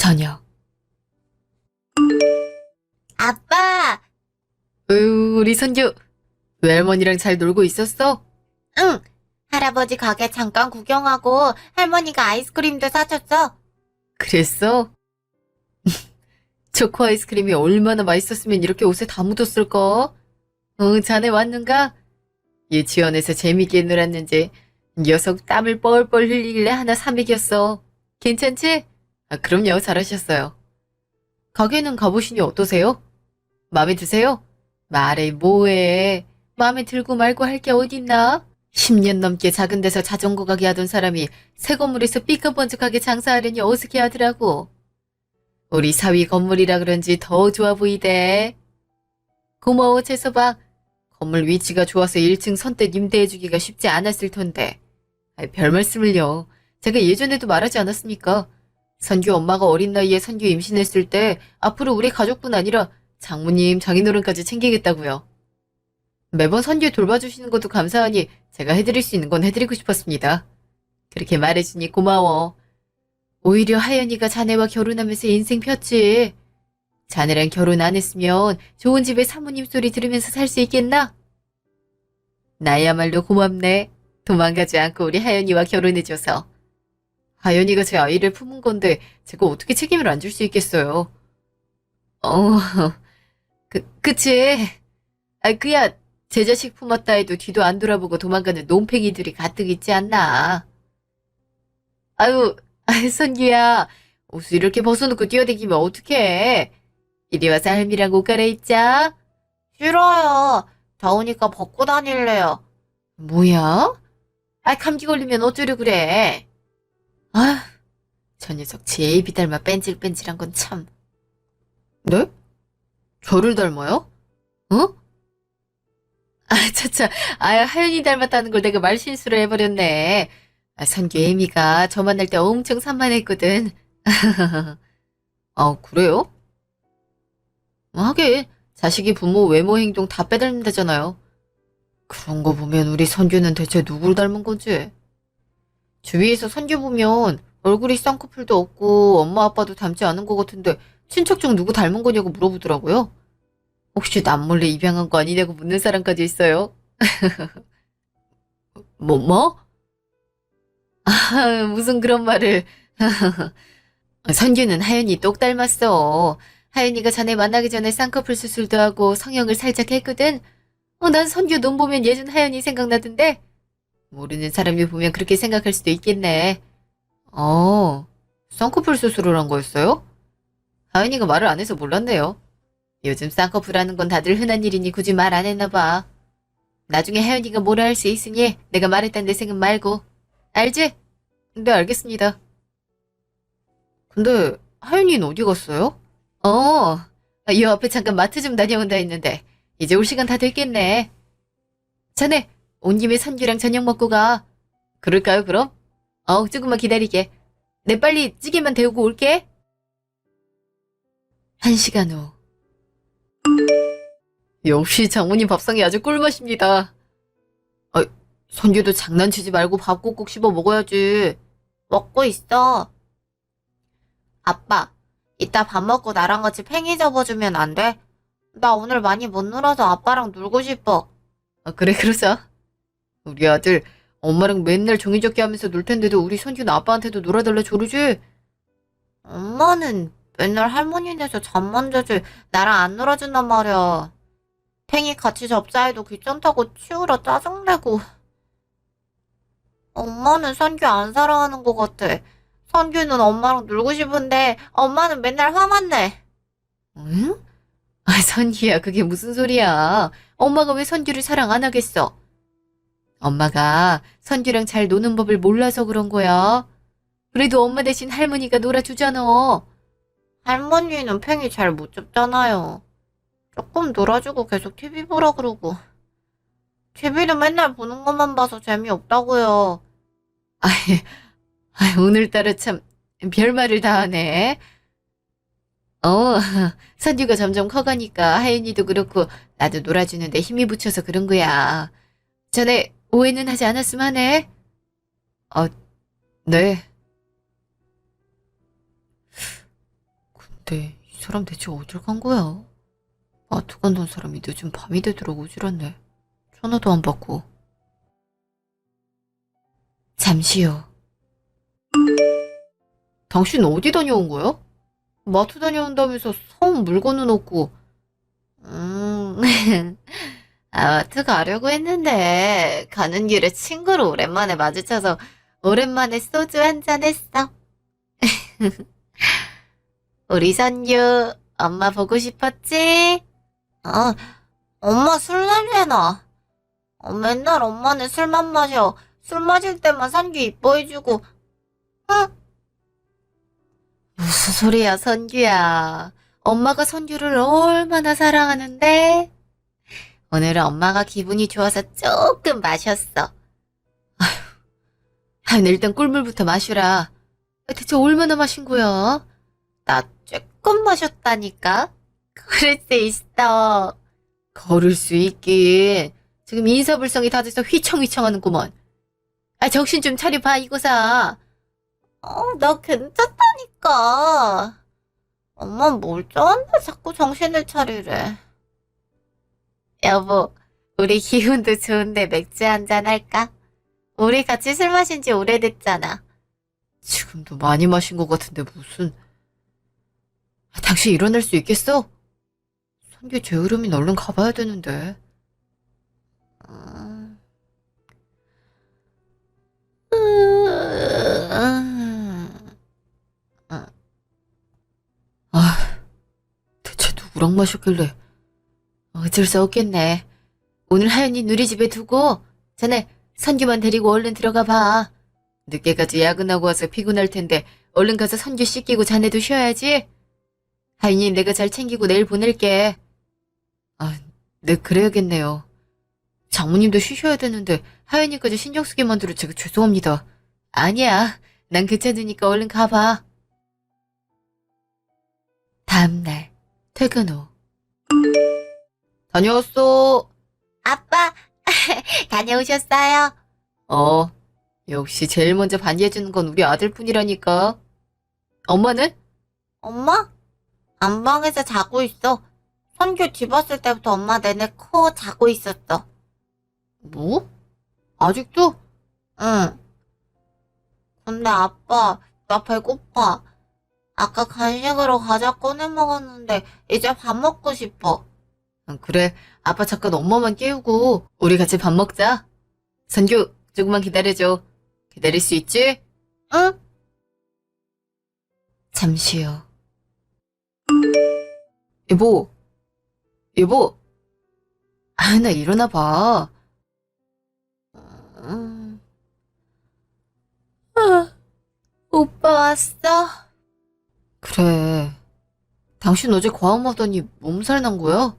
저녁. 아빠! 우리 선규, 외할머니랑 잘 놀고 있었어? 응! 할아버지 가게 잠깐 구경하고 할머니가 아이스크림도 사줬어. 그랬어? 초코 아이스크림이 얼마나 맛있었으면 이렇게 옷에 다 묻었을까? 자네 왔는가? 유치원에서 재밌게 놀았는지 녀석 땀을 뻘뻘 흘리길래 하나 사먹였어. 괜찮지? 그럼요, 잘하셨어요. 가게는 가보시니 어떠세요? 마음에 드세요? 말해 뭐해. 마음에 들고 말고 할 게 어딨나? 10년 넘게 작은 데서 자전거 가게 하던 사람이 새 건물에서 삐까번쩍하게 장사하려니 어색해 하더라고. 우리 사위 건물이라 그런지 더 좋아 보이대. 고마워, 채서방. 건물 위치가 좋아서 1층 선뜻 임대해주기가 쉽지 않았을 텐데. 별 말씀을요. 제가 예전에도 말하지 않았습니까? 선규 엄마가 어린 나이에 선규 임신했을 때 앞으로 우리 가족뿐 아니라 장모님, 장인어른까지 챙기겠다고요. 매번 선규 돌봐주시는 것도 감사하니 제가 해드릴 수 있는 건 해드리고 싶었습니다. 그렇게 말해주니 고마워. 오히려 하연이가 자네와 결혼하면서 인생 폈지. 자네랑 결혼 안 했으면 좋은 집에 사모님 소리 들으면서 살 수 있겠나? 나야말로 고맙네. 도망가지 않고 우리 하연이와 결혼해줘서. 하연이가 제 아이를 품은 건데 제가 어떻게 책임을 안 질 수 있겠어요. 어, 그치. 그야 제 자식 품었다 해도 뒤도 안 돌아보고 도망가는 논팽이들이 가득 있지 않나. 선규야. 옷을 이렇게 벗어놓고 뛰어다니면 어떡해. 이리 와서 할미랑 옷 갈아입자. 싫어요. 더우니까 벗고 다닐래요. 뭐야? 감기 걸리면 어쩌려 그래. 저 녀석 제비 닮아 뺀질뺀질한 건 참. 네? 저를 닮아요? 어? 차차. 하연이 닮았다는 걸 내가 말실수를 해버렸네. 선규 애미가 저 만날 때 엄청 산만했거든. 그래요? 하긴 자식이 부모 외모 행동 다 빼닮는다잖아요. 그런 거 보면 우리 선규는 대체 누굴 닮은 건지. 주위에서 선규 보면 얼굴이 쌍꺼풀도 없고 엄마 아빠도 닮지 않은 것 같은데 친척 중 누구 닮은 거냐고 물어보더라고요. 혹시 남몰래 입양한 거 아니냐고 묻는 사람까지 있어요. 뭐? 무슨 그런 말을. 선규는 하연이 똑 닮았어. 하연이가 자네 만나기 전에 쌍꺼풀 수술도 하고 성형을 살짝 했거든. 난 선규 눈 보면 예전 하연이 생각나던데. 모르는 사람이 보면 그렇게 생각할 수도 있겠네. 쌍꺼풀 수술을 한 거였어요? 하연이가 말을 안 해서 몰랐네요. 요즘 쌍꺼풀 하는 건 다들 흔한 일이니 굳이 말 안 했나 봐. 나중에 하연이가 뭐라 할 수 있으니 내가 말했단 내 생각 말고. 알지? 네, 알겠습니다. 근데 하연이는 어디 갔어요? 이 앞에 잠깐 마트 좀 다녀온다 했는데 이제 올 시간 다 됐겠네. 자네 온 김에 선규랑 저녁 먹고 가. 그럴까요 그럼? 조금만 기다리게. 내 빨리 찌개만 데우고 올게. 1시간 후. 역시 장모님 밥상이 아주 꿀맛입니다. 선규도 장난치지 말고 밥 꼭꼭 씹어 먹어야지. 먹고 있어. 아빠, 이따 밥 먹고 나랑 같이 팽이 접어주면 안 돼? 나 오늘 많이 못 놀아서 아빠랑 놀고 싶어. 그래 그러자. 우리 아들 엄마랑 맨날 종이접기 하면서 놀 텐데도 우리 선규는 아빠한테도 놀아달라 조르지? 엄마는 맨날 할머니 돼서 잠만 자지 나랑 안 놀아준단 말이야. 팽이 같이 접자 해도 귀찮다고 치우라 짜증내고. 엄마는 선규 안 사랑하는 것 같아. 선규는 엄마랑 놀고 싶은데 엄마는 맨날 화만 내. 응? 선규야 그게 무슨 소리야. 엄마가 왜 선규를 사랑 안 하겠어? 엄마가 선규랑 잘 노는 법을 몰라서 그런 거야. 그래도 엄마 대신 할머니가 놀아주잖아. 할머니는 팽이 잘 못 접잖아요. 조금 놀아주고 계속 TV 보라 그러고. TV는 맨날 보는 것만 봐서 재미없다고요. 오늘따라 참 별말을 다 하네. 선규가 점점 커가니까 하윤이도 그렇고 나도 놀아주는데 힘이 붙여서 그런 거야. 전에 오해는 하지 않았으면 하네. 네. 근데 이 사람 대체 어딜 간 거야? 마트 간다는 사람이 늦은 밤이 되도록 오지랖네. 전화도 안 받고. 잠시요. 당신 어디 다녀온 거야? 마트 다녀온다면서 사온 물건은 없고. 음, 마트 가려고 했는데, 가는 길에 친구를 오랜만에 마주쳐서, 오랜만에 소주 한잔 했어. 우리 선유, 엄마 보고 싶었지? 아, 엄마 술 냄새나. 맨날 엄마는 술만 마셔. 술 마실 때만 선규 이뻐해주고, 응? 무슨 소리야, 선규야. 엄마가 선규를 얼마나 사랑하는데? 오늘은 엄마가 기분이 좋아서 조금 마셨어. 일단 꿀물부터 마시라. 대체 얼마나 마신 거야? 나 조금 마셨다니까? 그럴 수 있어. 걸을 수 있긴. 지금 인사불성이 다 돼서 휘청휘청하는구먼. 정신 좀 차려봐, 이거사. 나 괜찮다니까. 엄마 멀쩡한데 자꾸 정신을 차리래. 여보, 우리 기분도 좋은데 맥주 한잔 할까? 우리 같이 술 마신 지 오래됐잖아. 지금도 많이 마신 것 같은데 무슨. 당신 일어날 수 있겠어? 선규 게으름이 얼른 가봐야 되는데. 음. 대체 누구랑 마셨길래. 어쩔 수 없겠네. 오늘 하연이 누리집에 두고 자네 선규만 데리고 얼른 들어가 봐. 늦게까지 야근하고 와서 피곤할 텐데 얼른 가서 선규 씻기고 자네도 쉬어야지. 하연이 내가 잘 챙기고 내일 보낼게. 네, 그래야겠네요. 장모님도 쉬셔야 되는데 하연이까지 신경 쓰게 만들어 제가 죄송합니다. 아니야, 난 괜찮으니까 얼른 가봐. 다음날 퇴근 후. 다녀왔어. 아빠, 다녀오셨어요? 역시 제일 먼저 반기해주는 건 우리 아들뿐이라니까. 엄마는? 엄마? 안방에서 자고 있어. 선규 집 왔을 때부터 엄마 내내 코 자고 있었어. 뭐? 아직도? 응. 근데 아빠, 나 배고파. 아까 간식으로 과자 꺼내 먹었는데 이제 밥 먹고 싶어. 그래, 아빠 잠깐 엄마만 깨우고 우리 같이 밥 먹자. 선규, 조금만 기다려줘. 기다릴 수 있지? 응? 잠시요. 여보, 나 일어나 봐. 음. 오빠 왔어? 그래. 당신 어제 과음하더니 몸살 난 거야?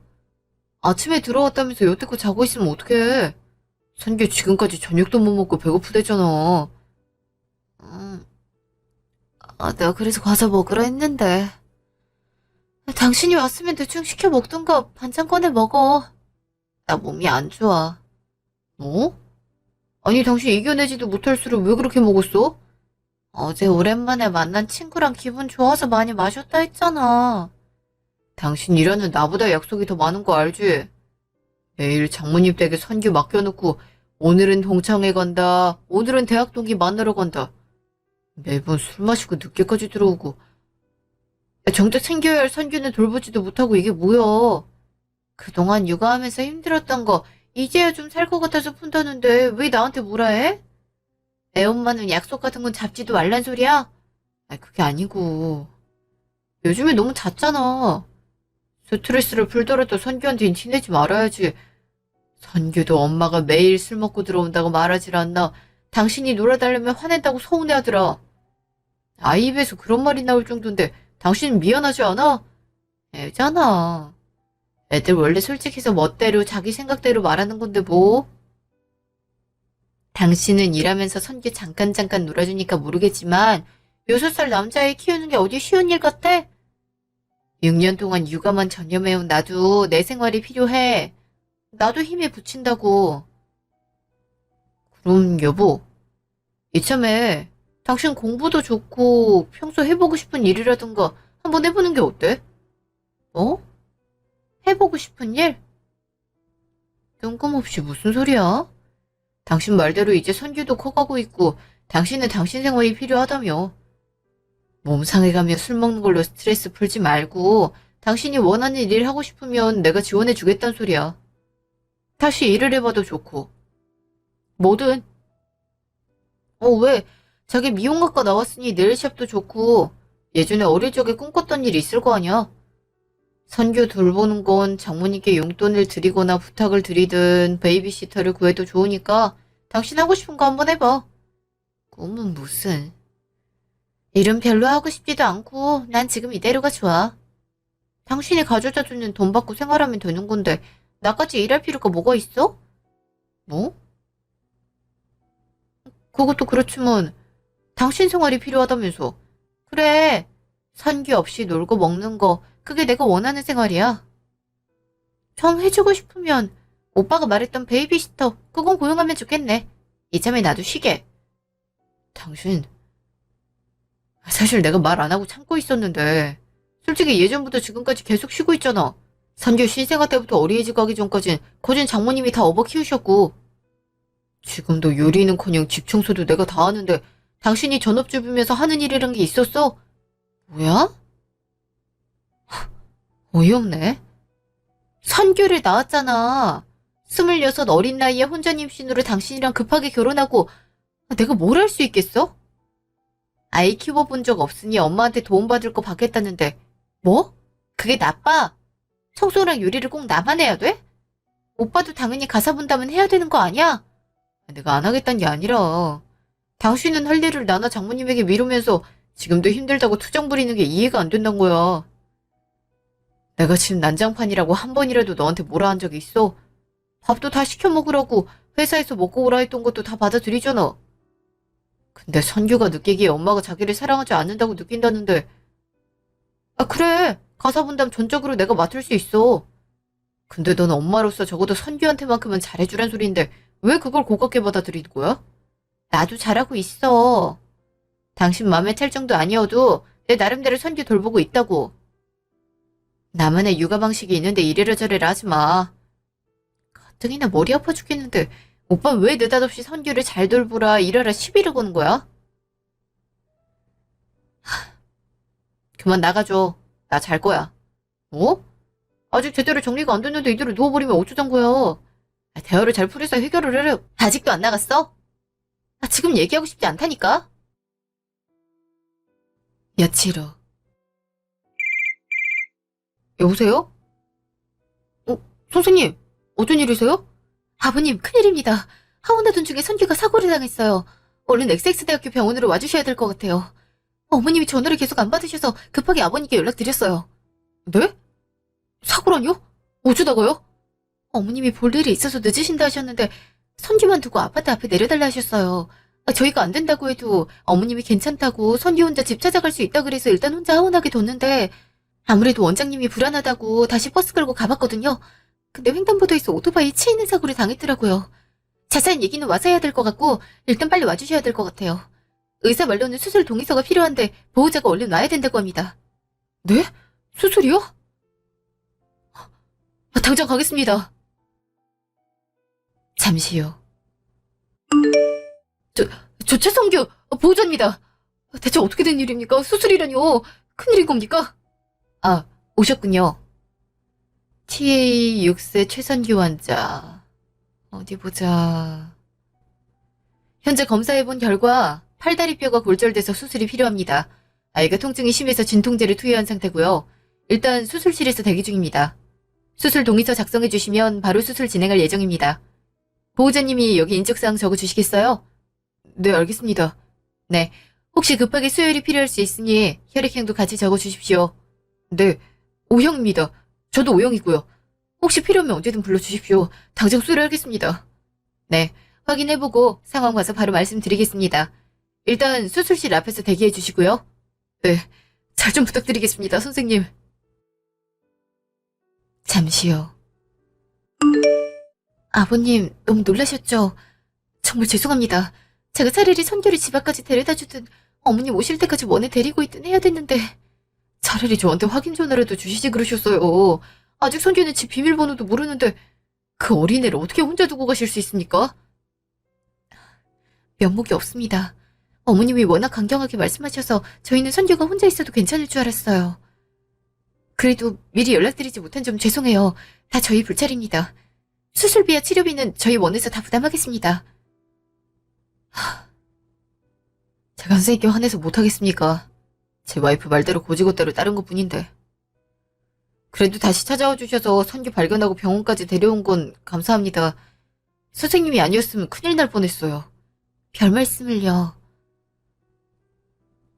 아침에 들어왔다면서 여태껏 자고 있으면 어떡해. 선규 지금까지 저녁도 못 먹고 배고프대잖아. 내가 그래서 과자 먹으라 했는데. 당신이 왔으면 대충 시켜 먹든가 반찬 꺼내 먹어. 나 몸이 안 좋아. 뭐? 아니 당신 이겨내지도 못할 술을 왜 그렇게 먹었어? 어제 오랜만에 만난 친구랑 기분 좋아서 많이 마셨다 했잖아. 당신 일하는 나보다 약속이 더 많은 거 알지? 매일 장모님 댁에 선규 맡겨놓고 오늘은 동창회 간다. 오늘은 대학 동기 만나러 간다. 매번 술 마시고 늦게까지 들어오고. 정작 챙겨야 할 선규는 돌보지도 못하고 이게 뭐야. 그동안 육아하면서 힘들었던 거 이제야 좀 살 것 같아서 푼다는데 왜 나한테 뭐라 해? 애 엄마는 약속 같은 건 잡지도 말란 소리야? 그게 아니고. 요즘에 너무 잦잖아. 스트레스를 풀더라도 선규한테 티내지 말아야지. 선규도 엄마가 매일 술 먹고 들어온다고 말하질 않나. 당신이 놀아달라면 화낸다고 서운해하더라. 아이 입에서 그런 말이 나올 정도인데 당신은 미안하지 않아? 애잖아. 애들 원래 솔직해서 멋대로 자기 생각대로 말하는 건데 뭐. 당신은 일하면서 선규 잠깐 놀아주니까 모르겠지만 6살 남자애 키우는 게 어디 쉬운 일 같아? 6년 동안 육아만 전념해온 나도 내 생활이 필요해. 나도 힘에 부친다고. 그럼 여보, 이참에 당신 공부도 좋고 평소 해보고 싶은 일이라든가 한번 해보는 게 어때? 뭐? 해보고 싶은 일? 뜬금없이 무슨 소리야? 당신 말대로 이제 선규도 커가고 있고 당신은 당신 생활이 필요하다며. 몸 상해가며 술 먹는 걸로 스트레스 풀지 말고 당신이 원하는 일을 하고 싶으면 내가 지원해주겠다는 소리야. 다시 일을 해봐도 좋고. 뭐든. 왜? 자기 미용학과 나왔으니 네일샵도 좋고 예전에 어릴 적에 꿈꿨던 일이 있을 거 아니야. 선교 돌보는 건 장모님께 용돈을 드리거나 부탁을 드리든 베이비시터를 구해도 좋으니까 당신 하고 싶은 거 한번 해봐. 꿈은 무슨. 일은 별로 하고 싶지도 않고 난 지금 이대로가 좋아. 당신이 가져다 주는 돈 받고 생활하면 되는 건데 나까지 일할 필요가 뭐가 있어? 뭐? 그것도 그렇지만 당신 생활이 필요하다면서. 그래. 선교 없이 놀고 먹는 거 그게 내가 원하는 생활이야. 좀 해주고 싶으면 오빠가 말했던 베이비시터 그건 고용하면 좋겠네. 이참에 나도 쉬게. 당신 사실 내가 말 안 하고 참고 있었는데 솔직히 예전부터 지금까지 계속 쉬고 있잖아. 선교 신생아 때부터 어린이집 가기 전까진 거진 장모님이 다 업어 키우셨고 지금도 요리는커녕 집 청소도 내가 다 하는데 당신이 전업주부면서 하는 일이란 게 있었어? 뭐야? 어이없네. 선교를 나왔잖아. 26 어린 나이에 혼전 임신으로 당신이랑 급하게 결혼하고 내가 뭘 할 수 있겠어? 아이 키워본 적 없으니 엄마한테 도움받을 거 받겠다는데 뭐? 그게 나빠? 청소랑 요리를 꼭 나만 해야 돼? 오빠도 당연히 가사 분담은 해야 되는 거 아니야? 내가 안 하겠다는 게 아니라 당신은 할 일을 나나 장모님에게 미루면서 지금도 힘들다고 투정 부리는 게 이해가 안 된단 거야. 내가 지금 난장판이라고 한 번이라도 너한테 뭐라 한 적이 있어? 밥도 다 시켜 먹으라고 회사에서 먹고 오라 했던 것도 다 받아들이잖아. 근데 선규가 느끼기에 엄마가 자기를 사랑하지 않는다고 느낀다는데 그래. 가사 분담 전적으로 내가 맡을 수 있어. 근데 넌 엄마로서 적어도 선규한테만큼은 잘해주란 소리인데 왜 그걸 고깝게 받아들이는 거야? 나도 잘하고 있어. 당신 맘에 찰 정도 아니어도 내 나름대로 선규 돌보고 있다고. 나만의 육아 방식이 있는데 이래라 저래라 하지 마. 가뜩이나 머리 아파 죽겠는데 오빠 왜 느닷없이 선규를 잘 돌보라 이래라 시비를 거는 거야? 그만 나가줘. 나 잘 거야. 뭐? 아직 제대로 정리가 안 됐는데 이대로 누워버리면 어쩌잔 거야. 대화를 잘 풀어서 해결을 해라. 아직도 안 나갔어? 지금 얘기하고 싶지 않다니까? 며칠 후. 여보세요? 선생님, 어쩐 일이세요? 아버님, 큰일입니다. 하원하던 중에 선규가 사고를 당했어요. 얼른 XX대학교 병원으로 와주셔야 될 것 같아요. 어머님이 전화를 계속 안 받으셔서 급하게 아버님께 연락드렸어요. 네? 사고라뇨? 어쩌다가요? 어머님이 볼 일이 있어서 늦으신다 하셨는데 선규만 두고 아파트 앞에 내려달라 하셨어요. 저희가 안 된다고 해도 어머님이 괜찮다고 선규 혼자 집 찾아갈 수 있다 그래서 일단 혼자 하원하게 뒀는데 아무래도 원장님이 불안하다고 다시 버스 끌고 가봤거든요. 근데 횡단보도에서 오토바이 치이는 사고를 당했더라고요. 자세한 얘기는 와서 해야 될 것 같고 일단 빨리 와주셔야 될 것 같아요. 의사 말로는 수술 동의서가 필요한데 보호자가 얼른 와야 된다고 합니다. 네? 수술이요? 당장 가겠습니다. 잠시 후. 최성규 보호자입니다. 대체 어떻게 된 일입니까? 수술이라뇨. 큰일인 겁니까? 오셨군요. TA 6세 최선규 환자. 어디 보자. 현재 검사해본 결과 팔다리뼈가 골절돼서 수술이 필요합니다. 아이가 통증이 심해서 진통제를 투여한 상태고요. 일단 수술실에서 대기 중입니다. 수술 동의서 작성해 주시면 바로 수술 진행할 예정입니다. 보호자님이 여기 인적사항 적어주시겠어요? 네, 알겠습니다. 네, 혹시 급하게 수혈이 필요할 수 있으니 혈액형도 같이 적어주십시오. 네, O형입니다. 저도 O형이고요. 혹시 필요하면 언제든 불러주십시오. 당장 수혈하겠습니다. 네, 확인해보고 상황 봐서 바로 말씀드리겠습니다. 일단 수술실 앞에서 대기해 주시고요. 네, 잘 좀 부탁드리겠습니다, 선생님. 잠시 후. 아버님, 너무 놀라셨죠? 정말 죄송합니다. 제가 차라리 선결이 집 앞까지 데려다 주든 어머님 오실 때까지 원에 데리고 있든 해야 됐는데 차라리 저한테 확인 전화라도 주시지 그러셨어요. 아직 선주는 집 비밀번호도 모르는데 그 어린애를 어떻게 혼자 두고 가실 수 있습니까? 면목이 없습니다. 어머님이 워낙 강경하게 말씀하셔서 저희는 선주가 혼자 있어도 괜찮을 줄 알았어요. 그래도 미리 연락드리지 못한 점 죄송해요. 다 저희 불찰입니다. 수술비와 치료비는 저희 원에서 다 부담하겠습니다. 제가 선생님께 화내서 못하겠습니까? 제 와이프 말대로 고지고대로 따른 것뿐인데. 그래도 다시 찾아와 주셔서 선주 발견하고 병원까지 데려온 건 감사합니다. 선생님이 아니었으면 큰일 날 뻔했어요. 별 말씀을요.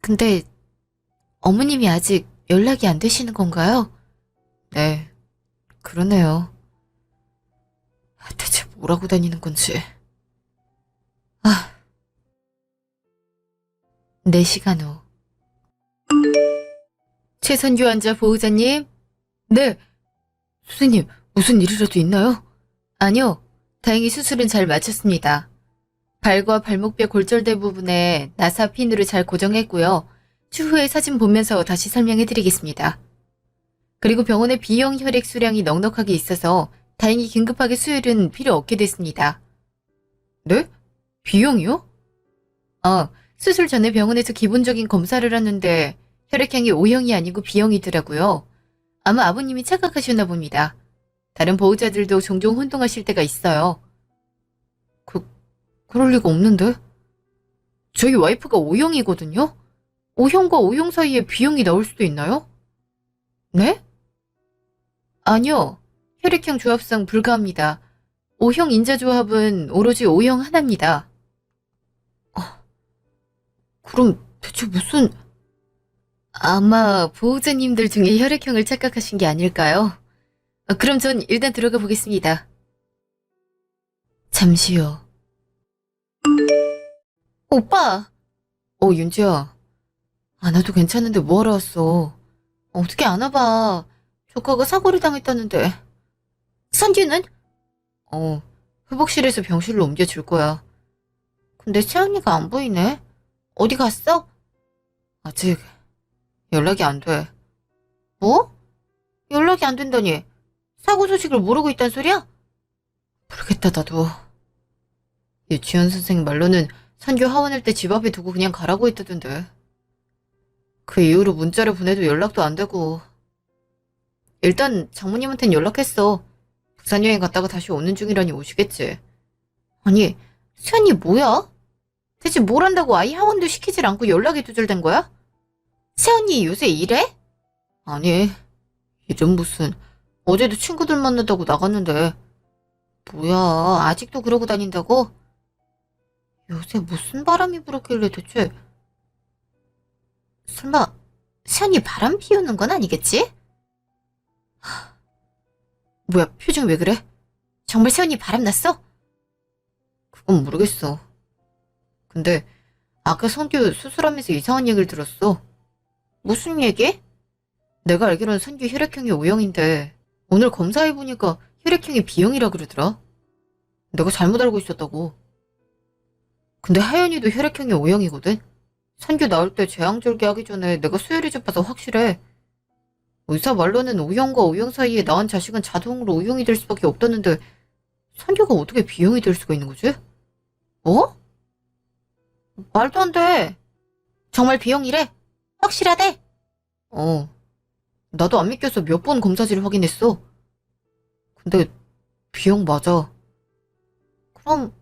근데 어머님이 아직 연락이 안 되시는 건가요? 네, 그러네요. 대체 뭐라고 다니는 건지. 4시간 후. 최선규 환자 보호자님? 네. 선생님, 무슨 일이라도 있나요? 아니요. 다행히 수술은 잘 마쳤습니다. 발과 발목뼈 골절대 부분에 나사 핀으로 잘 고정했고요. 추후에 사진 보면서 다시 설명해드리겠습니다. 그리고 병원에 B형 혈액 수량이 넉넉하게 있어서 다행히 긴급하게 수혈은 필요 없게 됐습니다. 네? B형이요? 수술 전에 병원에서 기본적인 검사를 하는데 혈액형이 O형이 아니고 B형이더라고요. 아마 아버님이 착각하셨나 봅니다. 다른 보호자들도 종종 혼동하실 때가 있어요. 그럴 리가 없는데? 저희 와이프가 O형이거든요? O형과 O형 사이에 B형이 나올 수도 있나요? 네? 아니요. 혈액형 조합상 불가합니다. O형 인자 조합은 오로지 O형 하나입니다. 그럼 대체 무슨... 아마 보호자님들 중에 혈액형을 착각하신 게 아닐까요? 그럼 전 일단 들어가 보겠습니다. 잠시요. 오빠! 윤지야. 안 와도 괜찮은데 뭐하러 왔어? 어떻게 안 와봐. 조카가 사고를 당했다는데. 선주는? 회복실에서 병실로 옮겨줄 거야. 근데 채연이가 안 보이네. 어디 갔어? 아직 연락이 안 돼. 뭐? 연락이 안 된다니. 사고 소식을 모르고 있단 소리야? 모르겠다, 나도. 유치원 선생 말로는 선교 하원할 때 집 앞에 두고 그냥 가라고 했다던데. 그 이후로 문자를 보내도 연락도 안 되고. 일단 장모님한텐 연락했어. 부산 여행 갔다가 다시 오는 중이라니 오시겠지. 아니, 수연이 뭐야? 대체 뭘 한다고 아이 하원도 시키질 않고 연락이 두절된 거야? 세연이 요새 일해? 아니, 일은 무슨. 어제도 친구들 만난다고 나갔는데. 뭐야, 아직도 그러고 다닌다고? 요새 무슨 바람이 불었길래 대체. 설마 세연이 바람 피우는 건 아니겠지? 뭐야, 표정 왜 그래? 정말 세연이 바람 났어? 그건 모르겠어. 근데 아까 선규 수술하면서 이상한 얘기를 들었어. 무슨 얘기? 내가 알기로는 선규 혈액형이 O형인데 오늘 검사해보니까 혈액형이 B형이라 그러더라. 내가 잘못 알고 있었다고. 근데 하연이도 혈액형이 O형이거든? 선규 나올 때 재앙절개 하기 전에 내가 수혈이 잡아서 확실해. 의사 말로는 O형과 O형 사이에 낳은 자식은 자동으로 O형이 될 수밖에 없다는데 선규가 어떻게 B형이 될 수가 있는 거지? 뭐? 말도 안 돼. 정말 B형이래? 확실하대? 나도 안 믿겨서 몇 번 검사지를 확인했어. 근데 B형 맞아. 그럼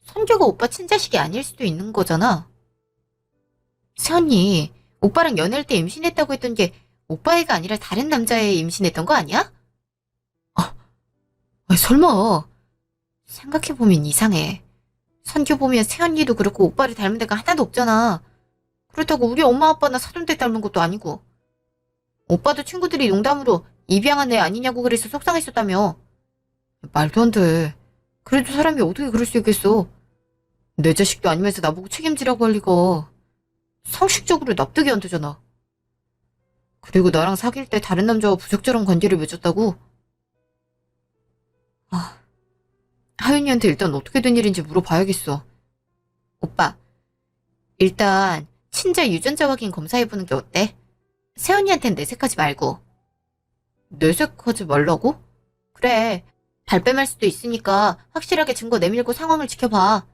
선규가 오빠 친자식이 아닐 수도 있는 거잖아. 세언니, 오빠랑 연애할 때 임신했다고 했던 게 오빠 애가 아니라 다른 남자애 임신했던 거 아니야? 설마. 생각해보면 이상해. 선규 보면 세언니도 그렇고 오빠를 닮은 데가 하나도 없잖아. 그렇다고 우리 엄마 아빠나 사돈댁 닮은 것도 아니고. 오빠도 친구들이 농담으로 입양한 애 아니냐고 그래서 속상했었다며. 말도 안 돼. 그래도 사람이 어떻게 그럴 수 있겠어. 내 자식도 아니면서 나보고 책임지라고 할 리가. 상식적으로 납득이 안 되잖아. 그리고 나랑 사귈 때 다른 남자와 부적절한 관계를 맺었다고? 하윤이한테 일단 어떻게 된 일인지 물어봐야겠어. 오빠, 일단 친자 유전자 확인 검사해보는 게 어때? 세연이한텐 내색하지 말고. 내색하지 말라고? 그래. 발뺌할 수도 있으니까 확실하게 증거 내밀고 상황을 지켜봐.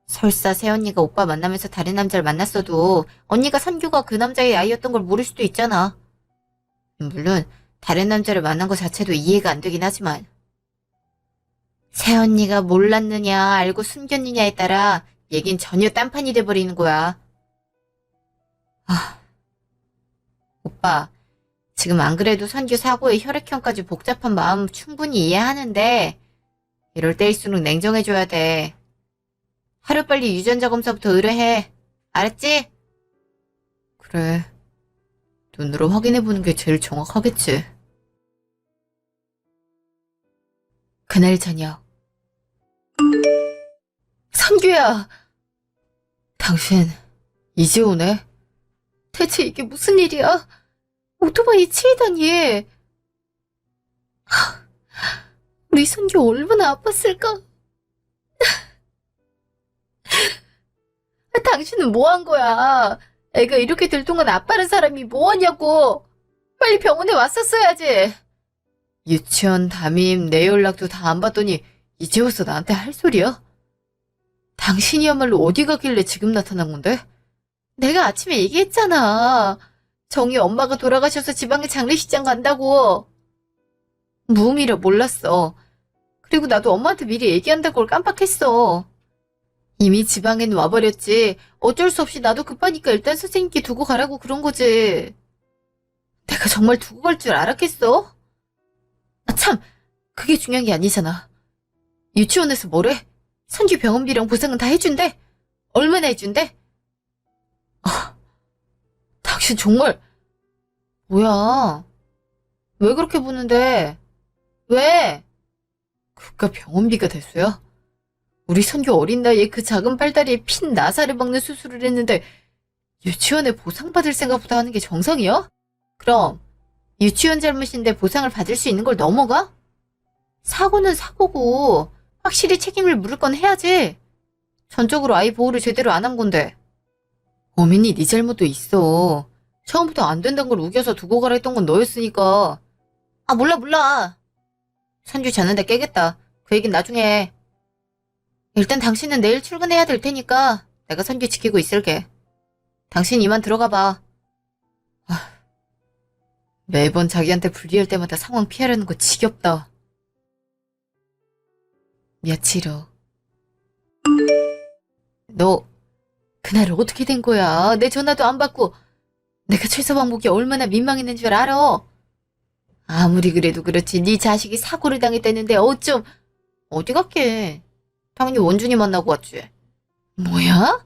설사 세연이가 오빠 만나면서 다른 남자를 만났어도 언니가 선규가 그 남자의 아이였던 걸 모를 수도 있잖아. 물론 다른 남자를 만난 것 자체도 이해가 안 되긴 하지만. 새언니가 몰랐느냐 알고 숨겼느냐에 따라 얘긴 전혀 딴판이 돼버리는 거야. 아, 오빠, 지금 안 그래도 선규 사고에 혈액형까지 복잡한 마음 충분히 이해하는데 이럴 때일수록 냉정해줘야 돼. 하루빨리 유전자 검사부터 의뢰해. 알았지? 그래. 눈으로 확인해보는 게 제일 정확하겠지. 그날 저녁. 선규야! 당신, 이제 오네? 대체 이게 무슨 일이야? 오토바이 치이다니. 우리 선규 얼마나 아팠을까? 당신은 뭐 한 거야? 애가 이렇게 될 동안 아빠란 사람이 뭐 하냐고! 빨리 병원에 왔었어야지! 유치원, 담임, 내 연락도 다 안 받더니 이제 와서 나한테 할 소리야? 당신이야말로 어디 가길래 지금 나타난 건데? 내가 아침에 얘기했잖아. 정희 엄마가 돌아가셔서 지방에 장례식장 간다고. 무음이라 몰랐어. 그리고 나도 엄마한테 미리 얘기한다는 걸 깜빡했어. 이미 지방엔 와버렸지. 어쩔 수 없이 나도 급하니까 일단 선생님께 두고 가라고 그런 거지. 내가 정말 두고 갈 줄 알았겠어? 아, 참, 그게 중요한 게 아니잖아. 유치원에서 뭐래? 선규 병원비랑 보상은 다 해준대? 얼마나 해준대? 아, 당신 정말, 뭐야. 왜 그렇게 보는데? 왜? 그깟 병원비가 대수야? 우리 선규 어린 나이에 그 작은 팔다리에 핀 나사를 박는 수술을 했는데 유치원에 보상받을 생각보다 하는 게 정상이야? 그럼 유치원 잘못인데 보상을 받을 수 있는 걸 넘어가? 사고는 사고고 확실히 책임을 물을 건 해야지. 전적으로 아이 보호를 제대로 안 한 건데. 어민이 네 잘못도 있어. 처음부터 안 된다는 걸 우겨서 두고 가라 했던 건 너였으니까. 아, 몰라. 선주 자는데 깨겠다. 그 얘긴 나중에 해. 일단 당신은 내일 출근해야 될 테니까 내가 선규 지키고 있을게. 당신 이만 들어가 봐. 아, 매번 자기한테 불리할 때마다 상황 피하려는 거 지겹다. 며칠 후. 너 그날 어떻게 된 거야? 내 전화도 안 받고. 내가 최서방 보기 얼마나 민망했는 줄 알아? 아무리 그래도 그렇지 네 자식이 사고를 당했다는데 어쩜. 어디 갔게? 당연히 원준이 만나고 왔지. 뭐야?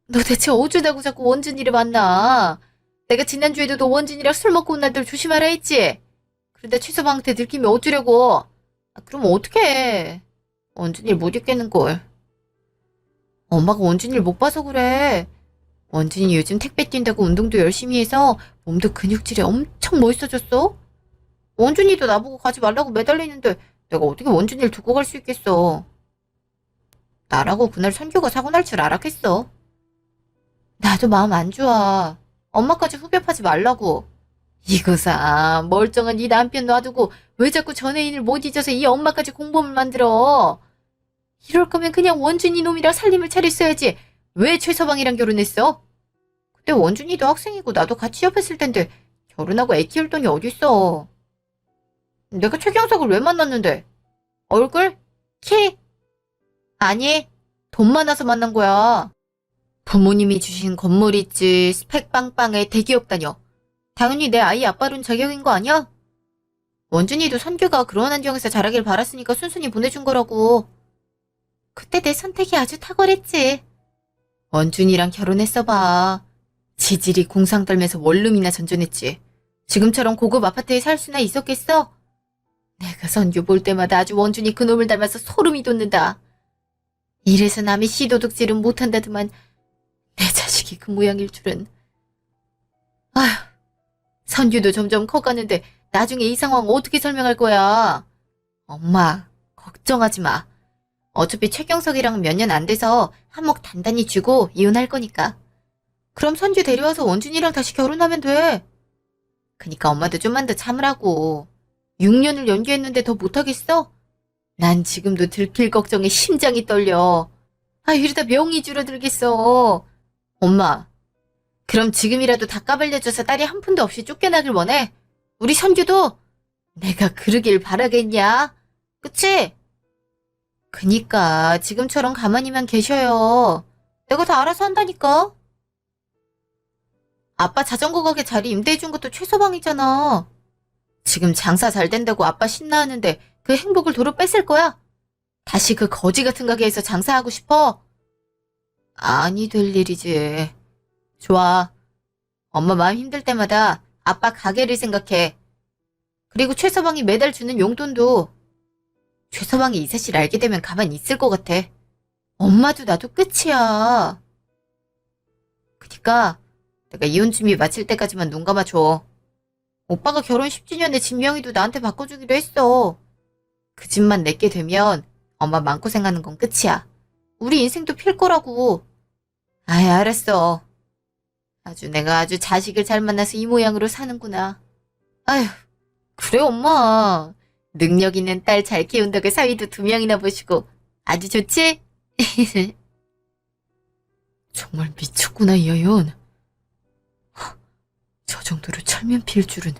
너 대체 어쩌다고 자꾸 원준이를 만나? 내가 지난주에도 너 원준이랑 술 먹고 온 날들 조심하라 했지? 그런데 최서방한테 들키면 어쩌려고? 아, 그럼 어떡해. 원준이를 못 잊겠는걸. 엄마가 원준이를 못 봐서 그래. 원준이 요즘 택배 뛴다고 운동도 열심히 해서 몸도 근육질이 엄청 멋있어졌어. 원준이도 나보고 가지 말라고 매달리는데 내가 어떻게 원준이를 두고 갈 수 있겠어. 나라고 그날 선규가 사고 날 줄 알았겠어. 나도 마음 안 좋아. 엄마까지 후벼파지 말라고. 이거사 멀쩡한 네 남편 놔두고 왜 자꾸 전애인을 못 잊어서 이 엄마까지 공범을 만들어. 이럴 거면 그냥 원준이 놈이랑 살림을 차렸어야지. 왜 최서방이랑 결혼했어? 그때 원준이도 학생이고 나도 같이 취업했을 텐데 결혼하고 애 키울 돈이 어딨어. 내가 최경석을 왜 만났는데? 얼굴? 키? 아니, 돈 많아서 만난 거야. 부모님이 주신 건물 있지, 스펙 빵빵에 대기업 다녀. 당연히 내 아이 아빠로는 자격인 거 아니야? 원준이도 선규가 그런 환경에서 자라길 바랐으니까 순순히 보내준 거라고. 그때 내 선택이 아주 탁월했지. 원준이랑 결혼했어봐. 지질이 공상 떨면서 원룸이나 전전했지. 지금처럼 고급 아파트에 살 수나 있었겠어? 내가 선규 볼 때마다 아주 원준이 그놈을 닮아서 소름이 돋는다. 이래서 남이 시도둑질은 못한다더만 내 자식이 그 모양일 줄은. 아휴, 선규도 점점 커가는데 나중에 이 상황 어떻게 설명할 거야? 엄마, 걱정하지 마. 어차피 최경석이랑 몇 년 안 돼서 한몫 단단히 주고 이혼할 거니까. 그럼 선주 데려와서 원준이랑 다시 결혼하면 돼. 그니까 엄마도 좀만 더 참으라고. 6년을 연기했는데 더 못하겠어? 난 지금도 들킬 걱정에 심장이 떨려. 아, 이러다 명이 줄어들겠어. 엄마, 그럼 지금이라도 다 까발려줘서 딸이 한 푼도 없이 쫓겨나길 원해. 우리 선주도 내가 그러길 바라겠냐? 그치? 그니까 지금처럼 가만히만 계셔요. 내가 다 알아서 한다니까. 아빠 자전거 가게 자리 임대해준 것도 최서방이잖아. 지금 장사 잘 된다고 아빠 신나하는데 그 행복을 도로 뺏을 거야? 다시 그 거지 같은 가게에서 장사하고 싶어? 아니 될 일이지. 좋아. 엄마 마음 힘들 때마다 아빠 가게를 생각해. 그리고 최서방이 매달 주는 용돈도. 최서방이 이 사실 알게 되면 가만히 있을 것 같아. 엄마도 나도 끝이야. 그니까 내가 이혼 준비 마칠 때까지만 눈 감아줘. 오빠가 결혼 10주년에 집 명의도 나한테 바꿔주기로 했어. 그 집만 내게 되면 엄마 마음고생하는 건 끝이야. 우리 인생도 필 거라고. 아이, 알았어. 내가 아주 자식을 잘 만나서 이 모양으로 사는구나. 아휴, 그래 엄마. 능력 있는 딸 잘 키운다고 사위도 2명이나 보시고 아주 좋지? 정말 미쳤구나, 이 여연. 저 정도로 철면 피울 줄은.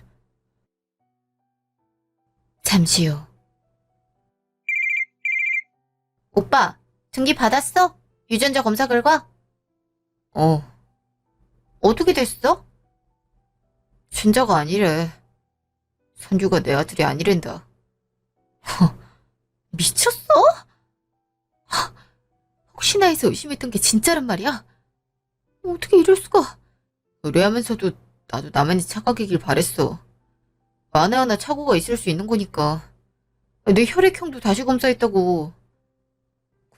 잠시 후. 오빠, 등기 받았어? 유전자 검사 결과? 어떻게 됐어? 진짜가 아니래. 선주가 내 아들이 아니랜다. 미쳤어? 혹시나 해서 의심했던 게 진짜란 말이야? 어떻게 이럴 수가? 의뢰하면서도 나도 나만이 착각이길 바랬어. 만에 하나 착오가 있을 수 있는 거니까. 내 혈액형도 다시 검사했다고.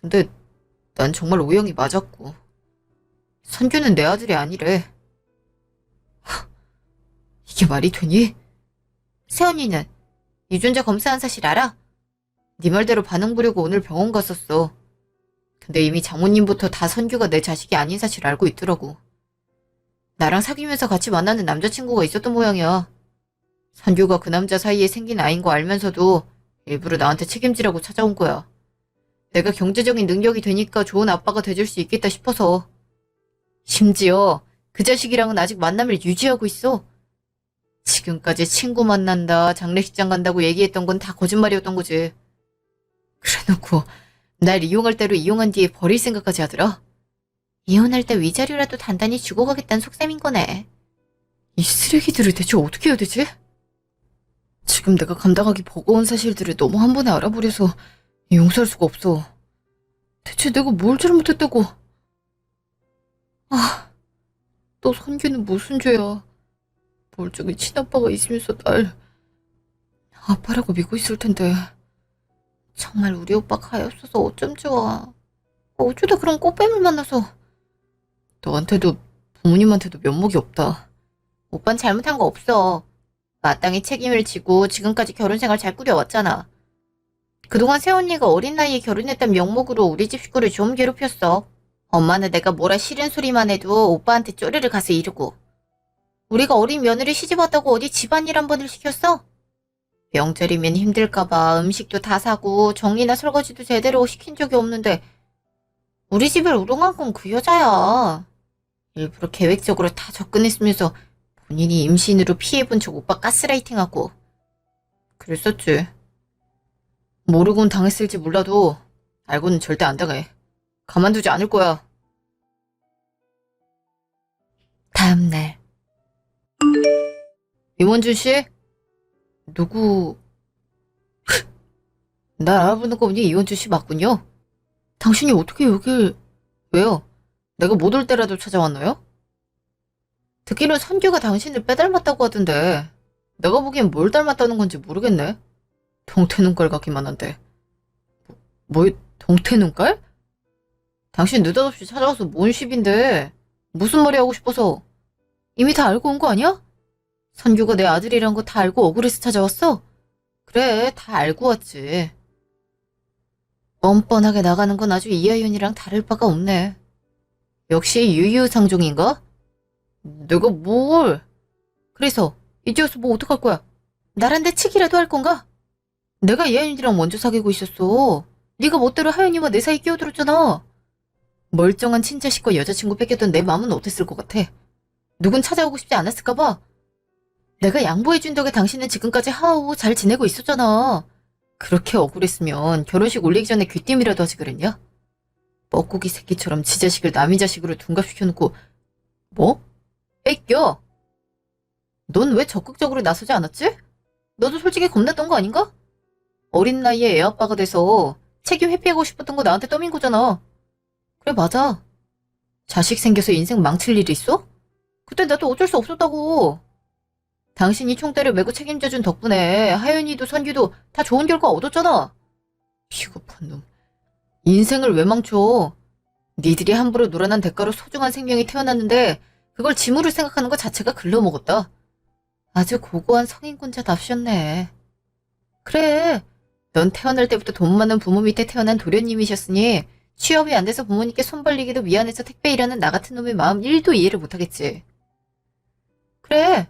근데 난 정말 O형이 맞았고. 선규는 내 아들이 아니래. 이게 말이 되니? 세연이는 유전자 검사한 사실 알아? 네 말대로 반응 보려고 오늘 병원 갔었어. 근데 이미 장모님부터 다 선규가 내 자식이 아닌 사실 알고 있더라고. 나랑 사귀면서 같이 만나는 남자친구가 있었던 모양이야. 선규가 그 남자 사이에 생긴 아이인 거 알면서도 일부러 나한테 책임지라고 찾아온 거야. 내가 경제적인 능력이 되니까 좋은 아빠가 돼줄 수 있겠다 싶어서. 심지어 그 자식이랑은 아직 만남을 유지하고 있어. 지금까지 친구 만난다, 장례식장 간다고 얘기했던 건 다 거짓말이었던 거지. 그래놓고 날 이용할 대로 이용한 뒤에 버릴 생각까지 하더라. 이혼할 때 위자료라도 단단히 주고 가겠다는 속셈인 거네. 이 쓰레기들을 대체 어떻게 해야 되지? 지금 내가 감당하기 버거운 사실들을 너무 한 번에 알아버려서 용서할 수가 없어. 대체 내가 뭘 잘못했다고. 또 선규는 무슨 죄야. 멀쩡히 친아빠가 있으면서 날 아빠라고 믿고 있을 텐데. 정말 우리 오빠 가엾어서 어쩜 좋아. 어쩌다 그런 꽃뱀을 만나서. 너한테도 부모님한테도 면목이 없다. 오빤 잘못한 거 없어. 마땅히 책임을 지고 지금까지 결혼 생활 잘 꾸려왔잖아. 그동안 새언니가 어린 나이에 결혼했던 명목으로 우리 집 식구를 좀 괴롭혔어. 엄마는 내가 뭐라 싫은 소리만 해도 오빠한테 쪼리를 가서 이르고. 우리가 어린 며느리 시집 왔다고 어디 집안일 한 번을 시켰어? 명절이면 힘들까봐 음식도 다 사고 정리나 설거지도 제대로 시킨 적이 없는데 우리 집을 우롱한 건 그 여자야. 일부러 계획적으로 다 접근했으면서 본인이 임신으로 피해본 척 오빠 가스라이팅하고. 그랬었지. 모르곤 당했을지 몰라도 알고는 절대 안 당해. 가만두지 않을 거야. 다음날. 임원준 씨? 누구? 날 알아보는 거 보니 이원준 씨 맞군요. 당신이 어떻게 여길... 왜요? 내가 못 올 때라도 찾아왔나요? 듣기로는 선규가 당신을 빼닮았다고 하던데 내가 보기엔 뭘 닮았다는 건지 모르겠네. 동태눈깔 같기만 한데. 동태눈깔? 당신 느닷없이 찾아와서 뭔 시비인데 무슨 말이 하고 싶어서. 이미 다 알고 온 거 아니야? 선규가 내 아들이란 거 다 알고 억울해서 찾아왔어? 그래, 다 알고 왔지. 뻔뻔하게 나가는 건 아주 이하윤이랑 다를 바가 없네. 역시 유유상종인가? 내가 뭘? 그래서 이제 와서 뭐 어떡할 거야? 나랑 대치기라도 할 건가? 내가 이하윤이랑 먼저 사귀고 있었어. 네가 멋대로 하윤이와 내 사이 끼어들었잖아. 멀쩡한 친자식과 여자친구 뺏겼던 내 마음은 어땠을 것 같아? 누군 찾아오고 싶지 않았을까 봐. 내가 양보해준 덕에 당신은 지금까지 하하호 잘 지내고 있었잖아. 그렇게 억울했으면 결혼식 올리기 전에 귀띔이라도 하지 그랬냐? 뻐꾸기 새끼처럼 지 자식을 남의 자식으로 둔갑시켜놓고 뭐? 뺏겨? 넌 왜 적극적으로 나서지 않았지? 너도 솔직히 겁났던 거 아닌가? 어린 나이에 애 아빠가 돼서 책임 회피하고 싶었던 거 나한테 떠민 거잖아. 그래 맞아. 자식 생겨서 인생 망칠 일이 있어? 그때 나도 어쩔 수 없었다고. 당신이 총대를 메고 책임져준 덕분에 하윤이도 선규도 다 좋은 결과 얻었잖아. 비겁한 놈. 인생을 왜 망쳐? 니들이 함부로 놀아난 대가로 소중한 생명이 태어났는데 그걸 짐으로 생각하는 것 자체가 글러먹었다. 아주 고고한 성인군자답셨네. 그래. 넌 태어날 때부터 돈 많은 부모 밑에 태어난 도련님이셨으니 취업이 안 돼서 부모님께 손 벌리기도 미안해서 택배 일하는 나 같은 놈의 마음 1도 이해를 못하겠지. 그래.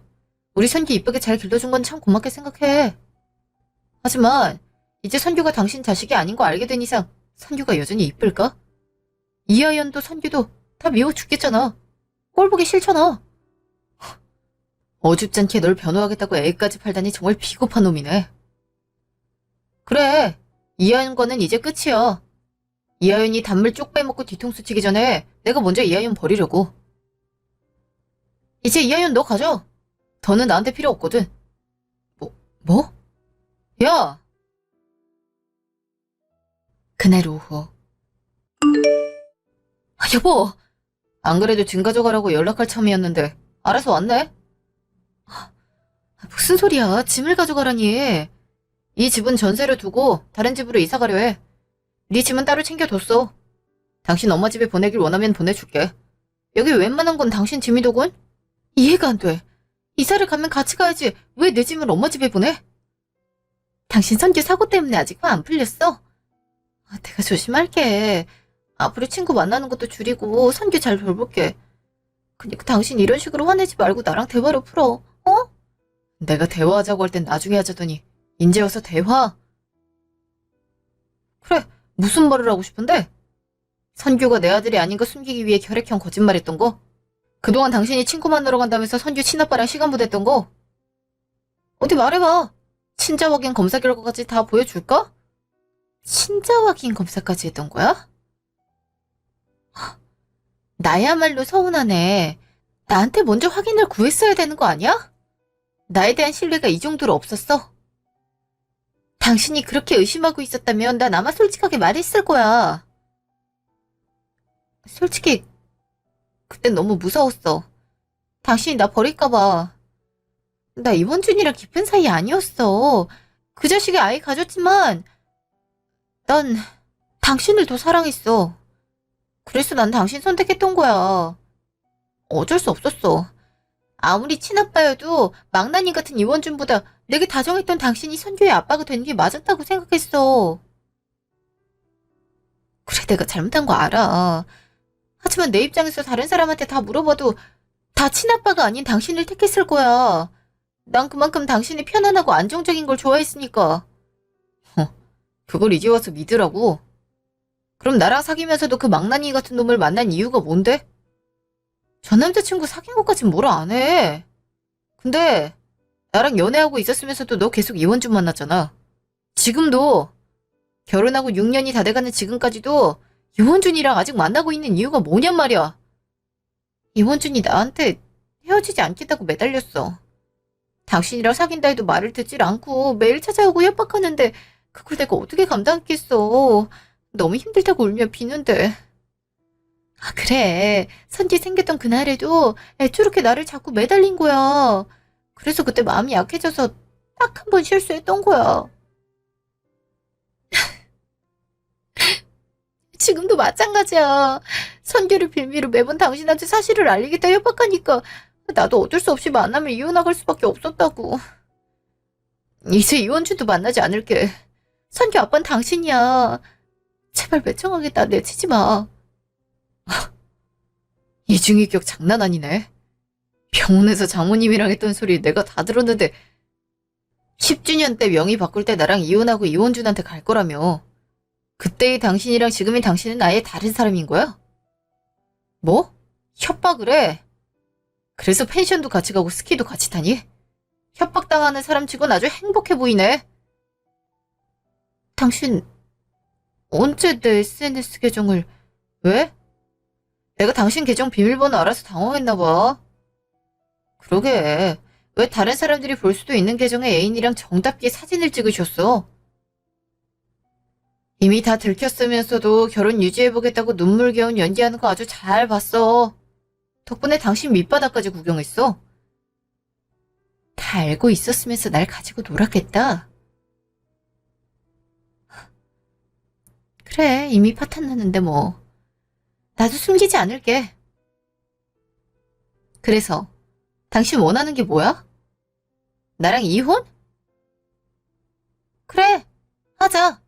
우리 선규 이쁘게 잘 길러준 건 참 고맙게 생각해. 하지만 이제 선규가 당신 자식이 아닌 거 알게 된 이상 선규가 여전히 이쁠까? 이하연도 선규도 다 미워 죽겠잖아. 꼴 보기 싫잖아. 어줍잖게 널 변호하겠다고 애까지 팔다니 정말 비겁한 놈이네. 그래. 이하연과는 이제 끝이야. 이하연이 단물 쪽 빼먹고 뒤통수 치기 전에 내가 먼저 이하연 버리려고. 이제 이하연 너 가져. 더는 나한테 필요 없거든. 뭐? 야! 그날 오후. 여보! 안 그래도 짐 가져가라고 연락할 참이었는데 알아서 왔네? 무슨 소리야. 짐을 가져가라니. 이 집은 전세로 두고 다른 집으로 이사 가려 해. 네 짐은 따로 챙겨뒀어. 당신 엄마 집에 보내길 원하면 보내줄게. 여기 웬만한 건 당신 짐이더군? 이해가 안 돼. 이사를 가면 같이 가야지. 왜 내 짐을 엄마 집에 보내? 당신 선규 사고 때문에 아직 화 안 풀렸어? 내가 조심할게. 앞으로 친구 만나는 것도 줄이고 선규 잘 돌볼게. 그니까 당신 이런 식으로 화내지 말고 나랑 대화로 풀어. 어? 내가 대화하자고 할 땐 나중에 하자더니 인제 와서 대화? 그래, 무슨 말을 하고 싶은데? 선규가 내 아들이 아닌 거 숨기기 위해 혈액형 거짓말했던 거? 그동안 당신이 친구 만나러 간다면서 선규 친아빠랑 시간 보냈던 거? 어디 말해봐. 친자 확인 검사 결과까지 다 보여줄까? 친자 확인 검사까지 했던 거야? 나야말로 서운하네. 나한테 먼저 확인을 구했어야 되는 거 아니야? 나에 대한 신뢰가 이 정도로 없었어? 당신이 그렇게 의심하고 있었다면 난 아마 솔직하게 말했을 거야. 솔직히 그땐 너무 무서웠어. 당신이 나 버릴까 봐. 나 이원준이랑 깊은 사이 아니었어. 그 자식이 아이 가졌지만 난 당신을 더 사랑했어. 그래서 난 당신 선택했던 거야. 어쩔 수 없었어. 아무리 친아빠여도 망나니 같은 이원준보다 내게 다정했던 당신이 선규의 아빠가 되는 게 맞았다고 생각했어. 그래, 내가 잘못한 거 알아. 하지만 내 입장에서 다른 사람한테 다 물어봐도 다 친아빠가 아닌 당신을 택했을 거야. 난 그만큼 당신이 편안하고 안정적인 걸 좋아했으니까. 그걸 이제 와서 믿으라고? 그럼 나랑 사귀면서도 그 망나니 같은 놈을 만난 이유가 뭔데? 전 남자친구 사귄 것까진 뭐라 안 해. 근데 나랑 연애하고 있었으면서도 너 계속 이원준 만났잖아. 지금도 결혼하고 6년이 다 돼가는 지금까지도 이원준이랑 아직 만나고 있는 이유가 뭐냔 말이야. 이원준이 나한테 헤어지지 않겠다고 매달렸어. 당신이랑 사귄다 해도 말을 듣질 않고 매일 찾아오고 협박하는데 그걸 내가 어떻게 감당했겠어. 너무 힘들다고 울며 비는데. 그래. 선지 생겼던 그날에도 애초롭게 나를 자꾸 매달린 거야. 그래서 그때 마음이 약해져서 딱 한 번 실수했던 거야. 지금도 마찬가지야. 선규를 빌미로 매번 당신한테 사실을 알리겠다 협박하니까 나도 어쩔 수 없이 만나면 이혼나갈 수밖에 없었다고. 이제 이원준도 만나지 않을게. 선규 아빠는 당신이야. 제발 매정하게 나 내치지 마. 이중인격 장난 아니네. 병원에서 장모님이랑 했던 소리 내가 다 들었는데 10주년 때 명의 바꿀 때 나랑 이혼하고 이원준한테 갈 거라며. 그때의 당신이랑 지금의 당신은 아예 다른 사람인 거야? 뭐? 협박을 해? 그래서 펜션도 같이 가고 스키도 같이 타니? 협박당하는 사람 치곤 아주 행복해 보이네. 당신 언제 내 SNS 계정을... 왜? 내가 당신 계정 비밀번호 알아서 당황했나 봐. 그러게. 왜 다른 사람들이 볼 수도 있는 계정에 애인이랑 정답게 사진을 찍으셨어? 이미 다 들켰으면서도 결혼 유지해보겠다고 눈물겨운 연기하는 거 아주 잘 봤어. 덕분에 당신 밑바닥까지 구경했어. 다 알고 있었으면서 날 가지고 놀았겠다. 그래, 이미 파탄 났는데 뭐. 나도 숨기지 않을게. 그래서 당신 원하는 게 뭐야? 나랑 이혼? 그래, 하자.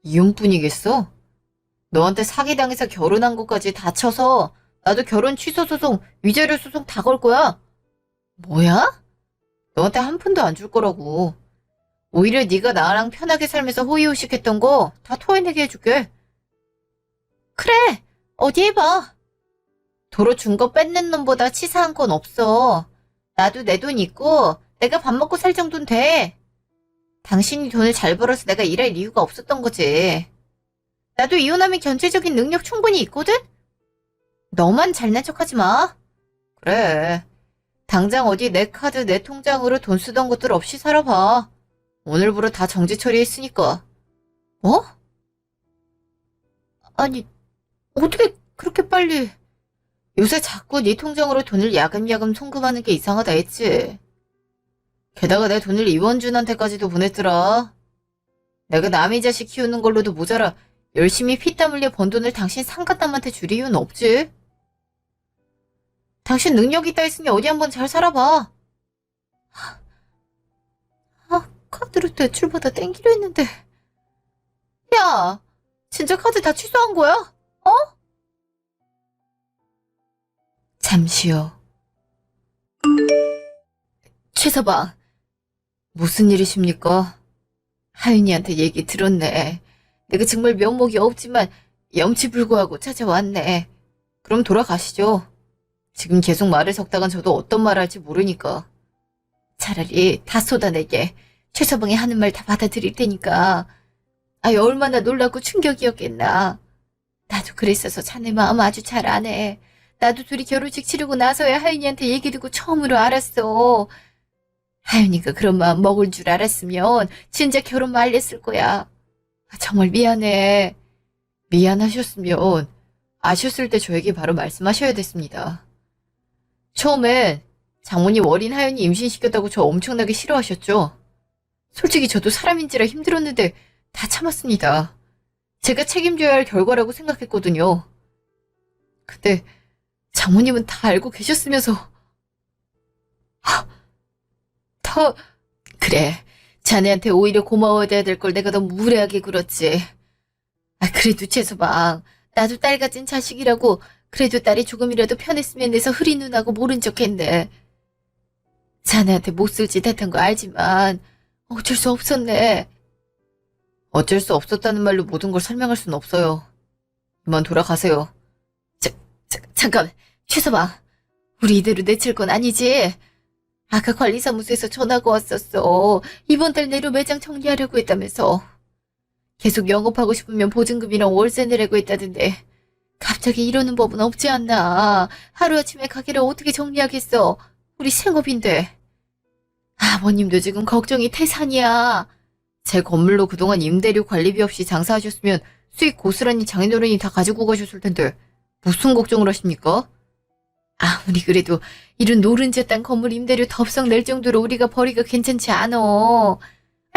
이혼뿐이겠어? 너한테 사기당해서 결혼한 것까지 다 쳐서 나도 결혼 취소 소송, 위자료 소송 다 걸 거야. 뭐야? 너한테 한 푼도 안 줄 거라고. 오히려 네가 나랑 편하게 살면서 호의호식했던 거 다 토해내게 해줄게. 그래, 어디 해봐. 도로 준 거 뺏는 놈보다 치사한 건 없어. 나도 내 돈 있고 내가 밥 먹고 살 정도는 돼. 당신이 돈을 잘 벌어서 내가 일할 이유가 없었던 거지. 나도 이혼하면 경제적인 능력 충분히 있거든? 너만 잘난 척하지 마. 그래. 당장 어디 내 카드, 내 통장으로 돈 쓰던 것들 없이 살아봐. 오늘부로 다 정지 처리했으니까. 뭐? 아니, 어떻게 그렇게 빨리... 요새 자꾸 네 통장으로 돈을 야금야금 송금하는 게 이상하다 했지. 게다가 내 돈을 이원준한테까지도 보냈더라. 내가 남의 자식 키우는 걸로도 모자라 열심히 피땀 흘려 번 돈을 당신 상간남한테 줄 이유는 없지. 당신 능력 있다 했으니 어디 한번 잘 살아봐. 카드로 대출받아 땡기려 했는데. 야, 진짜 카드 다 취소한 거야? 어? 잠시요. 최서방, 무슨 일이십니까? 하윤이한테 얘기 들었네. 내가 정말 면목이 없지만 염치불구하고 찾아왔네. 그럼 돌아가시죠. 지금 계속 말을 섞다간 저도 어떤 말 할지 모르니까. 차라리 다 쏟아내게 최서방이 하는 말 다 받아들일 테니까. 아유, 얼마나 놀랍고 충격이었겠나. 나도 그랬어서 자네 마음 아주 잘 아네. 나도 둘이 결혼식 치르고 나서야 하윤이한테 얘기 듣고 처음으로 알았어. 하윤이가 그런 마음 먹을 줄 알았으면 진짜 결혼 말렸을 거야. 정말 미안해. 미안하셨으면 아셨을 때 저에게 바로 말씀하셔야 됐습니다. 처음엔 장모님 어린 하윤이 임신시켰다고 저 엄청나게 싫어하셨죠? 솔직히 저도 사람인지라 힘들었는데 다 참았습니다. 제가 책임져야 할 결과라고 생각했거든요. 근데 장모님은 다 알고 계셨으면서 더... 그래, 자네한테 오히려 고마워해야 될 걸 내가 너무 무례하게 굴었지. 그래도 최서방, 나도 딸 가진 자식이라고. 그래도 딸이 조금이라도 편했으면 해서 흐린 눈하고 모른 척했네. 자네한테 못쓸 짓 했던 거 알지만 어쩔 수 없었네. 어쩔 수 없었다는 말로 모든 걸 설명할 순 없어요. 그만 돌아가세요. 잠깐, 최서방. 우리 이대로 내칠 건 아니지? 아까 관리사무소에서 전화가 왔었어. 이번 달 내로 매장 정리하려고 했다면서. 계속 영업하고 싶으면 보증금이랑 월세 내라고 했다던데. 갑자기 이러는 법은 없지 않나. 하루아침에 가게를 어떻게 정리하겠어. 우리 생업인데. 아버님도 지금 걱정이 태산이야. 제 건물로 그동안 임대료 관리비 없이 장사하셨으면 수익 고스란히 장인어른이 다 가지고 가셨을 텐데 무슨 걱정을 하십니까? 아무리 그래도 이런 노른자 땅 건물 임대료 덥석 낼 정도로 우리가 벌이가 괜찮지 않어.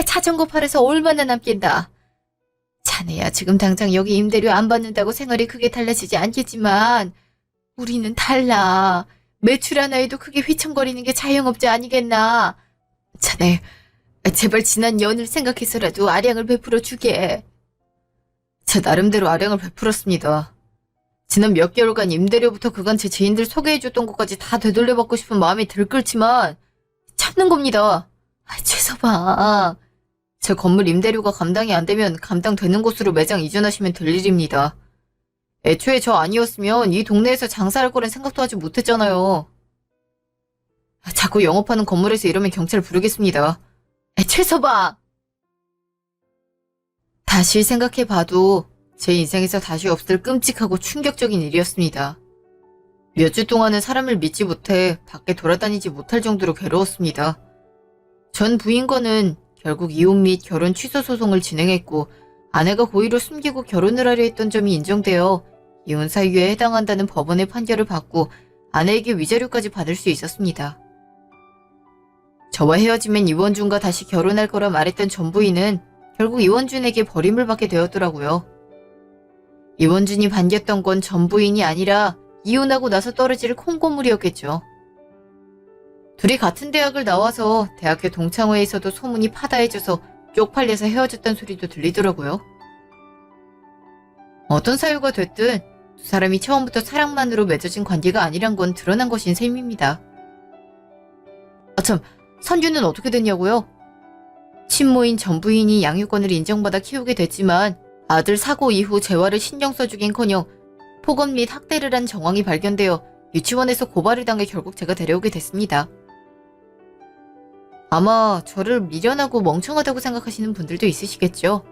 자전거 팔아서 얼마나 남겠다. 자네야 지금 당장 여기 임대료 안 받는다고 생활이 크게 달라지지 않겠지만 우리는 달라. 매출 하나에도 크게 휘청거리는 게 자영업자 아니겠나. 자네 제발 지난 연을 생각해서라도 아량을 베풀어 주게. 제 나름대로 아량을 베풀었습니다. 지난 몇 개월간 임대료부터 그간 제 지인들 소개해줬던 것까지 다 되돌려받고 싶은 마음이 들끓지만 참는 겁니다. 최서방. 제 건물 임대료가 감당이 안 되면 감당되는 곳으로 매장 이전하시면 될 일입니다. 애초에 저 아니었으면 이 동네에서 장사할 거란 생각도 하지 못했잖아요. 자꾸 영업하는 건물에서 이러면 경찰 부르겠습니다. 최서방! 다시 생각해봐도 제 인생에서 다시 없을 끔찍하고 충격적인 일이었습니다. 몇 주 동안은 사람을 믿지 못해 밖에 돌아다니지 못할 정도로 괴로웠습니다. 전 부인과는 결국 이혼 및 결혼 취소 소송을 진행했고 아내가 고의로 숨기고 결혼을 하려 했던 점이 인정되어 이혼 사유에 해당한다는 법원의 판결을 받고 아내에게 위자료까지 받을 수 있었습니다. 저와 헤어지면 이원준과 다시 결혼할 거라 말했던 전 부인은 결국 이원준에게 버림을 받게 되었더라고요. 이원준이 반겼던 건 전 부인이 아니라 이혼하고 나서 떨어질 콩고물이었겠죠. 둘이 같은 대학을 나와서 대학교 동창회에서도 소문이 파다해져서 쪽팔려서 헤어졌던 소리도 들리더라고요. 어떤 사유가 됐든 두 사람이 처음부터 사랑만으로 맺어진 관계가 아니란 건 드러난 것인 셈입니다. 참, 선주는 어떻게 됐냐고요? 친모인 전 부인이 양육권을 인정받아 키우게 됐지만 아들 사고 이후 재활을 신경 써주긴커녕 폭언 및 학대를 한 정황이 발견되어 유치원에서 고발을 당해 결국 제가 데려오게 됐습니다. 아마 저를 미련하고 멍청하다고 생각하시는 분들도 있으시겠죠.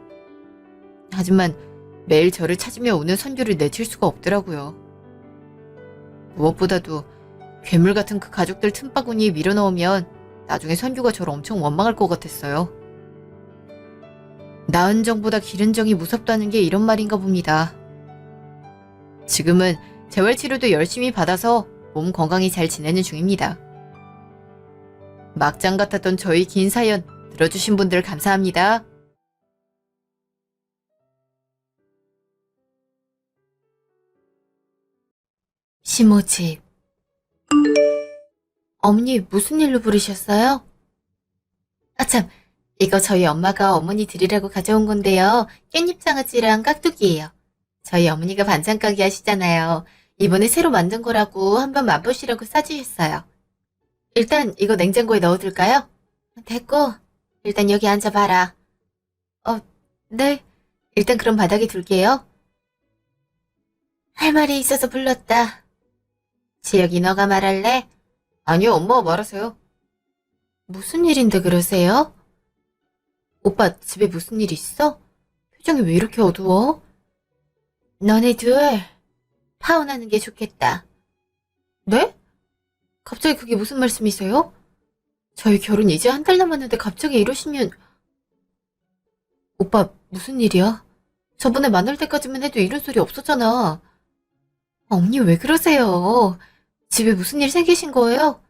하지만 매일 저를 찾으며 우는 선주를 내칠 수가 없더라고요. 무엇보다도 괴물 같은 그 가족들 틈바구니에 밀어넣으면 나중에 선주가 저를 엄청 원망할 것 같았어요. 낳은 정보다 기른 정이 무섭다는 게 이런 말인가 봅니다. 지금은 재활치료도 열심히 받아서 몸 건강히 잘 지내는 중입니다. 막장 같았던 저희 긴 사연 들어주신 분들 감사합니다. 시모집. 어머니 무슨 일로 부르셨어요? 참, 이거 저희 엄마가 어머니 드리라고 가져온 건데요. 깻잎장아찌랑 깍두기예요. 저희 어머니가 반찬 가게 하시잖아요. 이번에 새로 만든 거라고 한번 맛보시라고 싸주셨어요. 일단 이거 냉장고에 넣어둘까요? 됐고, 일단 여기 앉아봐라. 네. 일단 그럼 바닥에 둘게요. 할 말이 있어서 불렀다. 지혁이 너가 말할래? 아니요, 엄마가 말하세요. 무슨 일인데 그러세요? 오빠 집에 무슨 일 있어? 표정이 왜 이렇게 어두워? 너네 둘 파혼하는 게 좋겠다. 네? 갑자기 그게 무슨 말씀이세요? 저희 결혼 이제 한 달 남았는데 갑자기 이러시면... 오빠 무슨 일이야? 저번에 만날 때까지만 해도 이런 소리 없었잖아. 언니 왜 그러세요? 집에 무슨 일 생기신 거예요?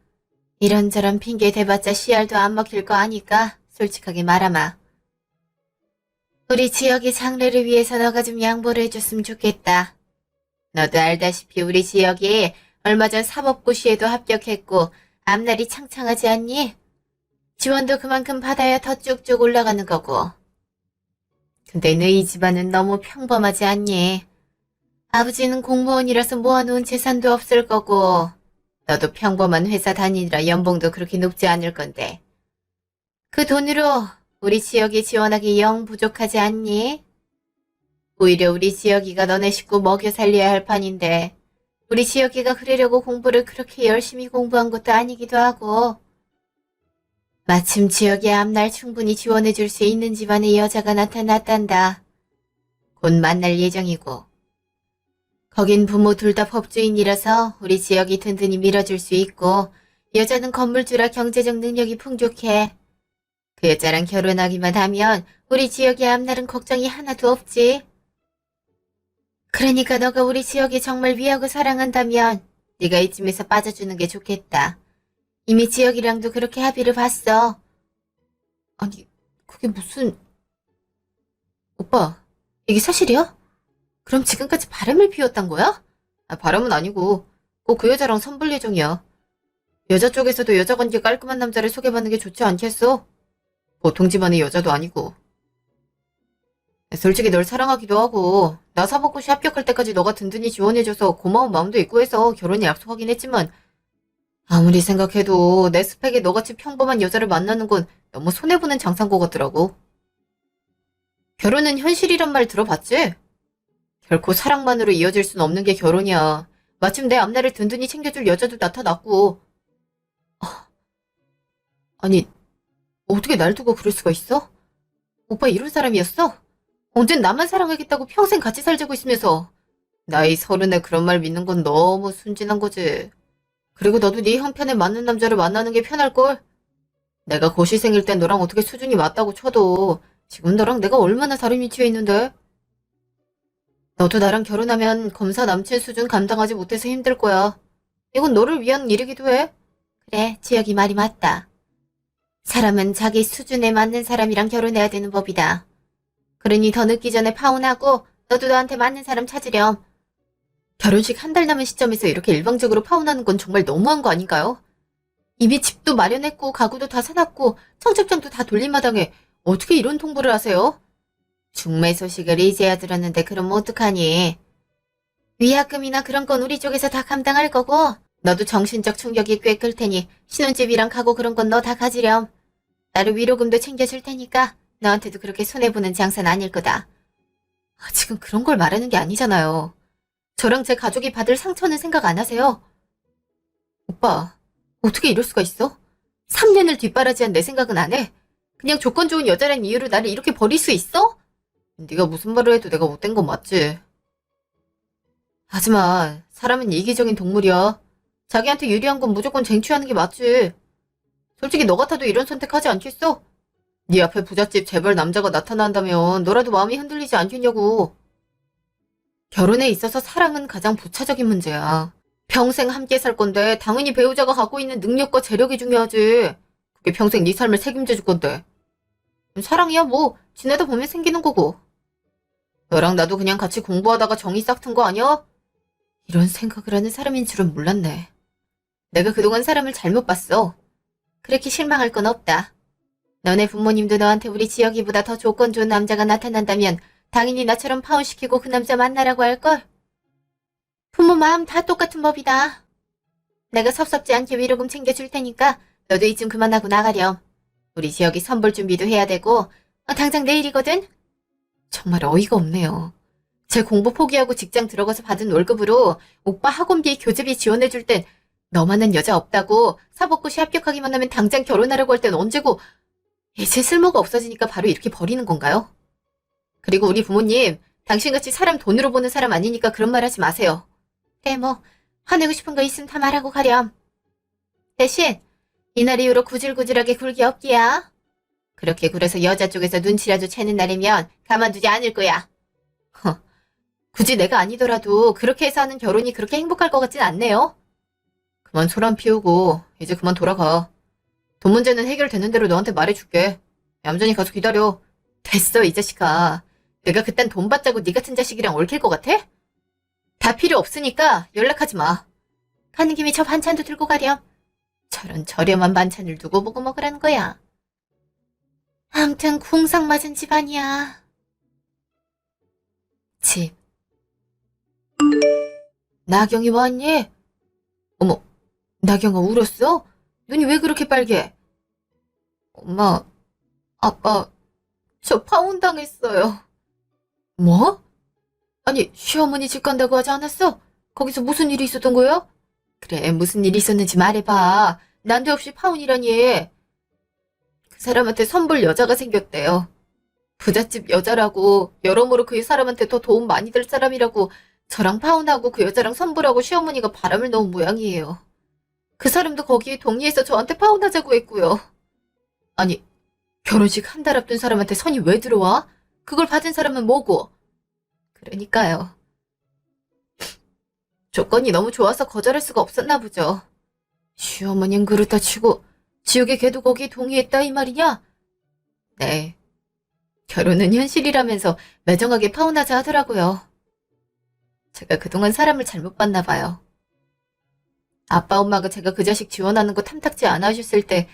이런저런 핑계 대봤자 씨알도 안 먹힐 거 아니까 솔직하게 말하마. 우리 지혁이 장래를 위해서 너가 좀 양보를 해줬으면 좋겠다. 너도 알다시피 우리 지혁이 얼마 전 사법고시에도 합격했고 앞날이 창창하지 않니? 지원도 그만큼 받아야 더 쭉쭉 올라가는 거고. 근데 너희 집안은 너무 평범하지 않니? 아버지는 공무원이라서 모아놓은 재산도 없을 거고 너도 평범한 회사 다니느라 연봉도 그렇게 높지 않을 건데 그 돈으로 우리 지혁이 지원하기 영 부족하지 않니? 오히려 우리 지혁이가 너네 식구 먹여 살려야 할 판인데 우리 지혁이가 그러려고 공부를 그렇게 열심히 공부한 것도 아니기도 하고 마침 지혁이 앞날 충분히 지원해줄 수 있는 집안의 여자가 나타났단다. 곧 만날 예정이고 거긴 부모 둘 다 법조인이라서 우리 지혁이 든든히 밀어줄 수 있고 여자는 건물주라 경제적 능력이 풍족해. 그 여자랑 결혼하기만 하면 우리 지혁이 앞날은 걱정이 하나도 없지. 그러니까 너가 우리 지혁이 정말 위하고 사랑한다면 네가 이쯤에서 빠져주는 게 좋겠다. 이미 지혁이랑도 그렇게 합의를 봤어. 아니, 그게 무슨... 오빠, 이게 사실이야? 그럼 지금까지 바람을 피웠단 거야? 바람은 아니고 꼭 그 여자랑 선볼 예정이야. 여자 쪽에서도 여자 관계 깔끔한 남자를 소개받는 게 좋지 않겠어? 보통 집안의 여자도 아니고. 솔직히 널 사랑하기도 하고 나 사법고시 합격할 때까지 너가 든든히 지원해줘서 고마운 마음도 있고 해서 결혼에 약속하긴 했지만 아무리 생각해도 내 스펙에 너같이 평범한 여자를 만나는 건 너무 손해보는 장사인 것 같더라고. 결혼은 현실이란 말 들어봤지? 결코 사랑만으로 이어질 순 없는 게 결혼이야. 마침 내 앞날을 든든히 챙겨줄 여자도 나타났고. 아니, 어떻게 날 두고 그럴 수가 있어? 오빠 이런 사람이었어? 언젠 나만 사랑하겠다고 평생 같이 살자고 있으면서 나이 30에 그런 말 믿는 건 너무 순진한 거지. 그리고 너도 네 형편에 맞는 남자를 만나는 게 편할걸? 내가 고시생일 땐 너랑 어떻게 수준이 맞다고 쳐도 지금 너랑 내가 얼마나 다른 위치에 있는데? 너도 나랑 결혼하면 검사 남친 수준 감당하지 못해서 힘들 거야. 이건 너를 위한 일이기도 해. 그래, 지혁이 말이 맞다. 사람은 자기 수준에 맞는 사람이랑 결혼해야 되는 법이다. 그러니 더 늦기 전에 파혼하고 너도 너한테 맞는 사람 찾으렴. 결혼식 한 달 남은 시점에서 이렇게 일방적으로 파혼하는 건 정말 너무한 거 아닌가요? 이미 집도 마련했고 가구도 다 사놨고 청첩장도 다 돌린 마당에 어떻게 이런 통보를 하세요? 중매 소식을 이제야 들었는데 그럼 어떡하니? 위약금이나 그런 건 우리 쪽에서 다 감당할 거고 너도 정신적 충격이 꽤 클 테니 신혼집이랑 가구 그런 건 너 다 가지렴. 나를 위로금도 챙겨줄 테니까 너한테도 그렇게 손해보는 장사는 아닐 거다. 지금 그런 걸 말하는 게 아니잖아요. 저랑 제 가족이 받을 상처는 생각 안 하세요? 오빠, 어떻게 이럴 수가 있어? 3년을 뒷바라지한 내 생각은 안 해? 그냥 조건 좋은 여자란 이유로 나를 이렇게 버릴 수 있어? 네가 무슨 말을 해도 내가 못된 건 맞지. 하지만 사람은 이기적인 동물이야. 자기한테 유리한 건 무조건 쟁취하는 게 맞지. 솔직히 너 같아도 이런 선택하지 않겠어? 네 앞에 부잣집 재벌 남자가 나타난다면 너라도 마음이 흔들리지 않겠냐고. 결혼에 있어서 사랑은 가장 부차적인 문제야. 평생 함께 살 건데 당연히 배우자가 갖고 있는 능력과 재력이 중요하지. 그게 평생 네 삶을 책임져 줄 건데. 사랑이야 뭐 지내다 보면 생기는 거고. 너랑 나도 그냥 같이 공부하다가 정이 싹 튼 거 아니야? 이런 생각을 하는 사람인 줄은 몰랐네. 내가 그동안 사람을 잘못 봤어. 그렇게 실망할 건 없다. 너네 부모님도 너한테 우리 지혁이보다 더 조건 좋은 남자가 나타난다면 당연히 나처럼 파혼시키고 그 남자 만나라고 할걸? 부모 마음 다 똑같은 법이다. 내가 섭섭지 않게 위로금 챙겨줄 테니까 너도 이쯤 그만하고 나가렴. 우리 지혁이 선볼 준비도 해야 되고 당장 내일이거든? 정말 어이가 없네요. 제 공부 포기하고 직장 들어가서 받은 월급으로 오빠 학원비, 교재비 지원해줄 땐 너만한 여자 없다고 사법고시 합격하기만 하면 당장 결혼하려고 할 땐 언제고 이제 쓸모가 없어지니까 바로 이렇게 버리는 건가요? 그리고 우리 부모님 당신같이 사람 돈으로 보는 사람 아니니까 그런 말 하지 마세요. 그래 뭐 화내고 싶은 거 있으면 다 말하고 가렴. 대신 이날 이후로 구질구질하게 굴기 없기야. 그렇게 굴어서 여자 쪽에서 눈치라도 채는 날이면 가만두지 않을 거야. 굳이 내가 아니더라도 그렇게 해서 하는 결혼이 그렇게 행복할 것 같진 않네요. 그만 소란 피우고 이제 그만 돌아가. 돈 문제는 해결되는 대로 너한테 말해줄게. 얌전히 가서 기다려. 됐어 이 자식아. 내가 그딴 돈 받자고 네 같은 자식이랑 얽힐 것 같아? 다 필요 없으니까 연락하지 마. 가는 김에 저 반찬도 들고 가렴. 저런 저렴한 반찬을 누구 보고 먹으라는 거야. 암튼 궁상 맞은 집안이야. 집. 나경이 왔니? 어머, 나경아 울었어? 눈이 왜 그렇게 빨개? 엄마, 아빠, 저 파혼당했어요. 뭐? 아니, 시어머니 집 간다고 하지 않았어? 거기서 무슨 일이 있었던 거야? 그래, 무슨 일이 있었는지 말해봐. 난데없이 파혼이라니. 그 사람한테 선볼 여자가 생겼대요. 부잣집 여자라고, 여러모로 그 사람한테 더 도움 많이 될 사람이라고 저랑 파혼하고 그 여자랑 선볼하고 시어머니가 바람을 넣은 모양이에요. 그 사람도 거기에 동의해서 저한테 파혼하자고 했고요. 아니, 결혼식 한 달 앞둔 사람한테 선이 왜 들어와? 그걸 받은 사람은 뭐고? 그러니까요. 조건이 너무 좋아서 거절할 수가 없었나 보죠. 시어머니는 그렇다 치고 지옥의 개도 거기에 동의했다 이 말이냐? 네. 결혼은 현실이라면서 매정하게 파혼하자 하더라고요. 제가 그동안 사람을 잘못 봤나 봐요. 아빠 엄마가 제가 그 자식 지원하는 거 탐탁지 않아 하셨을 때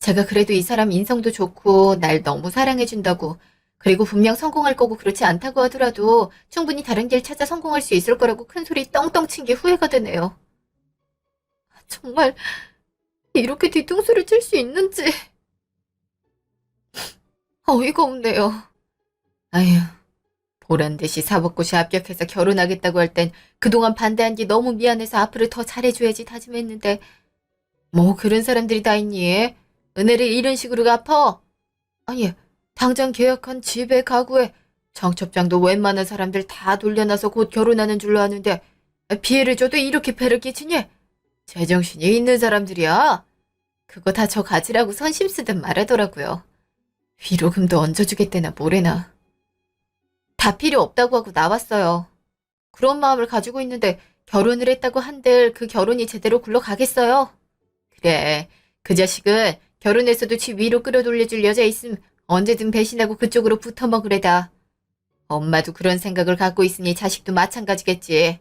제가 그래도 이 사람 인성도 좋고 날 너무 사랑해준다고 그리고 분명 성공할 거고 그렇지 않다고 하더라도 충분히 다른 길 찾아 성공할 수 있을 거라고 큰 소리 떵떵 친 게 후회가 되네요. 정말 이렇게 뒤통수를 칠 수 있는지 어이가 없네요. 아휴, 보란 듯이 사법고시 합격해서 결혼하겠다고 할 땐 그동안 반대한 게 너무 미안해서 앞으로 더 잘해줘야지 다짐했는데 뭐 그런 사람들이 다 있니? 은혜를 이런 식으로 갚어? 아니, 당장 계약한 집에 가구에 청첩장도 웬만한 사람들 다 돌려놔서 곧 결혼하는 줄로 아는데 피해를 줘도 이렇게 패를 끼치니? 제정신이 있는 사람들이야. 그거 다 저 가지라고 선심 쓰듯 말하더라고요. 위로금도 얹어주겠대나 뭐래나. 다 필요 없다고 하고 나왔어요. 그런 마음을 가지고 있는데 결혼을 했다고 한들 그 결혼이 제대로 굴러가겠어요? 그래, 그 자식은 결혼해서도 지 위로 끌어돌려줄 여자 있음 언제든 배신하고 그쪽으로 붙어먹으래다. 엄마도 그런 생각을 갖고 있으니 자식도 마찬가지겠지.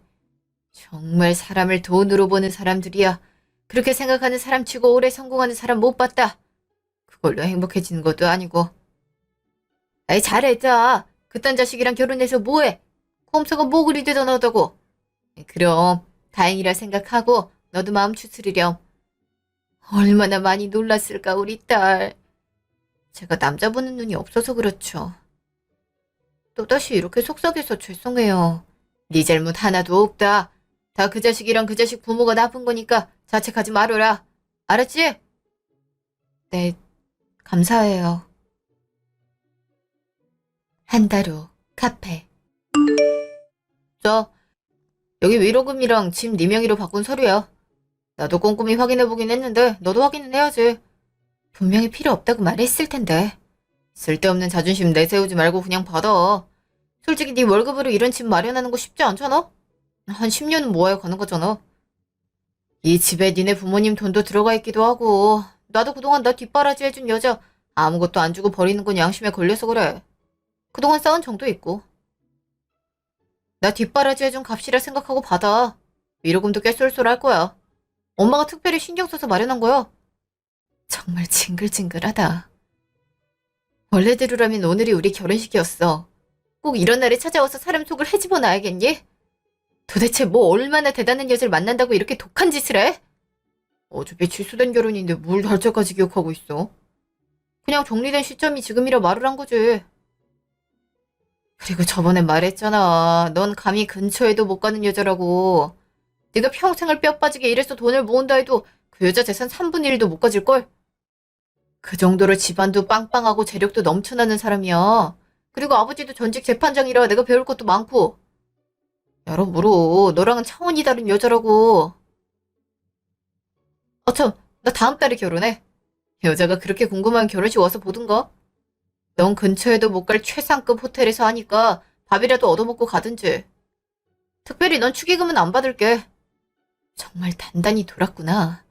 정말 사람을 돈으로 보는 사람들이야. 그렇게 생각하는 사람 치고 오래 성공하는 사람 못 봤다. 그걸로 행복해지는 것도 아니고. 아이 잘했다. 그딴 자식이랑 결혼해서 뭐해? 꼼수가 뭐 그리 대단하다고. 그럼 다행이라 생각하고 너도 마음 추스리렴. 얼마나 많이 놀랐을까 우리 딸. 제가 남자 보는 눈이 없어서 그렇죠. 또다시 이렇게 속삭여서 죄송해요. 네 잘못 하나도 없다. 다 그 자식이랑 그 자식 부모가 나쁜 거니까 자책하지 말아라. 알았지? 네, 감사해요. 한 달 후 카페. 여기 위로금이랑 집 네 명의로 바꾼 서류야. 나도 꼼꼼히 확인해보긴 했는데 너도 확인은 해야지. 분명히 필요 없다고 말했을 텐데. 쓸데없는 자존심 내세우지 말고 그냥 받아. 솔직히 네 월급으로 이런 집 마련하는 거 쉽지 않잖아? 한 10년은 모아야 가는 거잖아. 이 집에 니네 부모님 돈도 들어가 있기도 하고 나도 그동안 나 뒷바라지 해준 여자 아무것도 안 주고 버리는 건 양심에 걸려서 그래. 그동안 쌓은 정도 있고. 나 뒷바라지 해준 값이라 생각하고 받아. 위로금도 꽤 쏠쏠할 거야. 엄마가 특별히 신경 써서 마련한 거야. 정말 징글징글하다. 원래대로라면 오늘이 우리 결혼식이었어. 꼭 이런 날에 찾아와서 사람 속을 헤집어 놔야겠니? 도대체 뭐 얼마나 대단한 여자를 만난다고 이렇게 독한 짓을 해? 어차피 취소된 결혼인데 뭘 날짜까지 기억하고 있어? 그냥 정리된 시점이 지금이라 말을 한 거지. 그리고 저번에 말했잖아. 넌 감히 근처에도 못 가는 여자라고. 네가 평생을 뼈 빠지게 일해서 돈을 모은다 해도 그 여자 재산 3분의 1도 못 가질걸? 그 정도로 집안도 빵빵하고 재력도 넘쳐나는 사람이야. 그리고 아버지도 전직 재판장이라 내가 배울 것도 많고. 여러모로 너랑은 차원이 다른 여자라고. 참, 나 다음 달에 결혼해. 여자가 그렇게 궁금하면 결혼식 와서 보든가. 넌 근처에도 못 갈 최상급 호텔에서 하니까 밥이라도 얻어먹고 가든지. 특별히 넌 축의금은 안 받을게. 정말 단단히 돌았구나.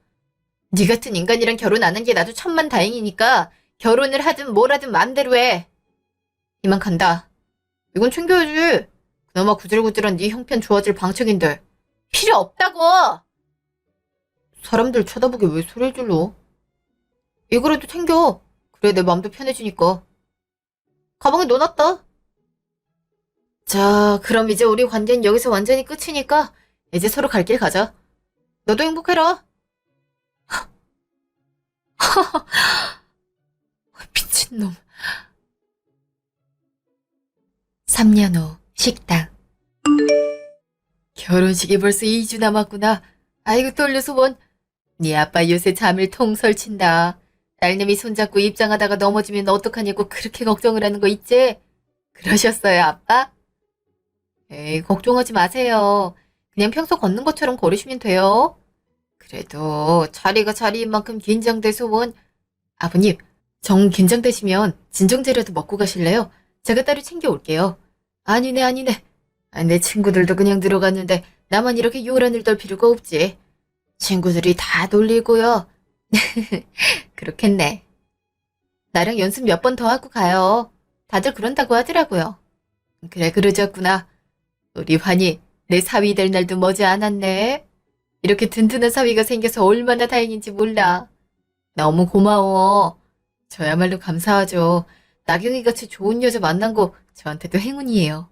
네 같은 인간이랑 결혼 안 한 게 나도 천만 다행이니까 결혼을 하든 뭘 하든 마음대로 해. 이만 간다. 이건 챙겨야지. 그나마 구질구질한 네 형편 좋아질 방책인데. 필요 없다고! 사람들 쳐다보게 왜 소리를 질러? 이거라도 챙겨. 그래 내 마음도 편해지니까. 가방에 넣어놨다. 자, 그럼 이제 우리 관계는 여기서 완전히 끝이니까 이제 서로 갈 길 가자. 너도 행복해라. 미친놈. 3년 후 식당. 결혼식이 벌써 2주 남았구나. 아이고 떨려서 원. 네 아빠 요새 잠을 통 설친다. 딸내미 손잡고 입장하다가 넘어지면 어떡하냐고 그렇게 걱정을 하는 거 있지? 그러셨어요, 아빠? 에이, 걱정하지 마세요. 그냥 평소 걷는 것처럼 걸으시면 돼요. 그래도 자리가 자리인 만큼 긴장돼서 원. 아버님, 정 긴장되시면 진정제라도 먹고 가실래요? 제가 따로 챙겨올게요. 아니네, 아니네. 내 친구들도 그냥 들어갔는데 나만 이렇게 요란을 떨 필요가 없지. 친구들이 다 놀리고요. 그렇겠네. 나랑 연습 몇 번 더 하고 가요. 다들 그런다고 하더라고요. 그래, 그러셨구나. 우리 환희, 내 사위 될 날도 머지 않았네. 이렇게 든든한 사위가 생겨서 얼마나 다행인지 몰라. 너무 고마워. 저야말로 감사하죠. 나경이 같이 좋은 여자 만난 거 저한테도 행운이에요.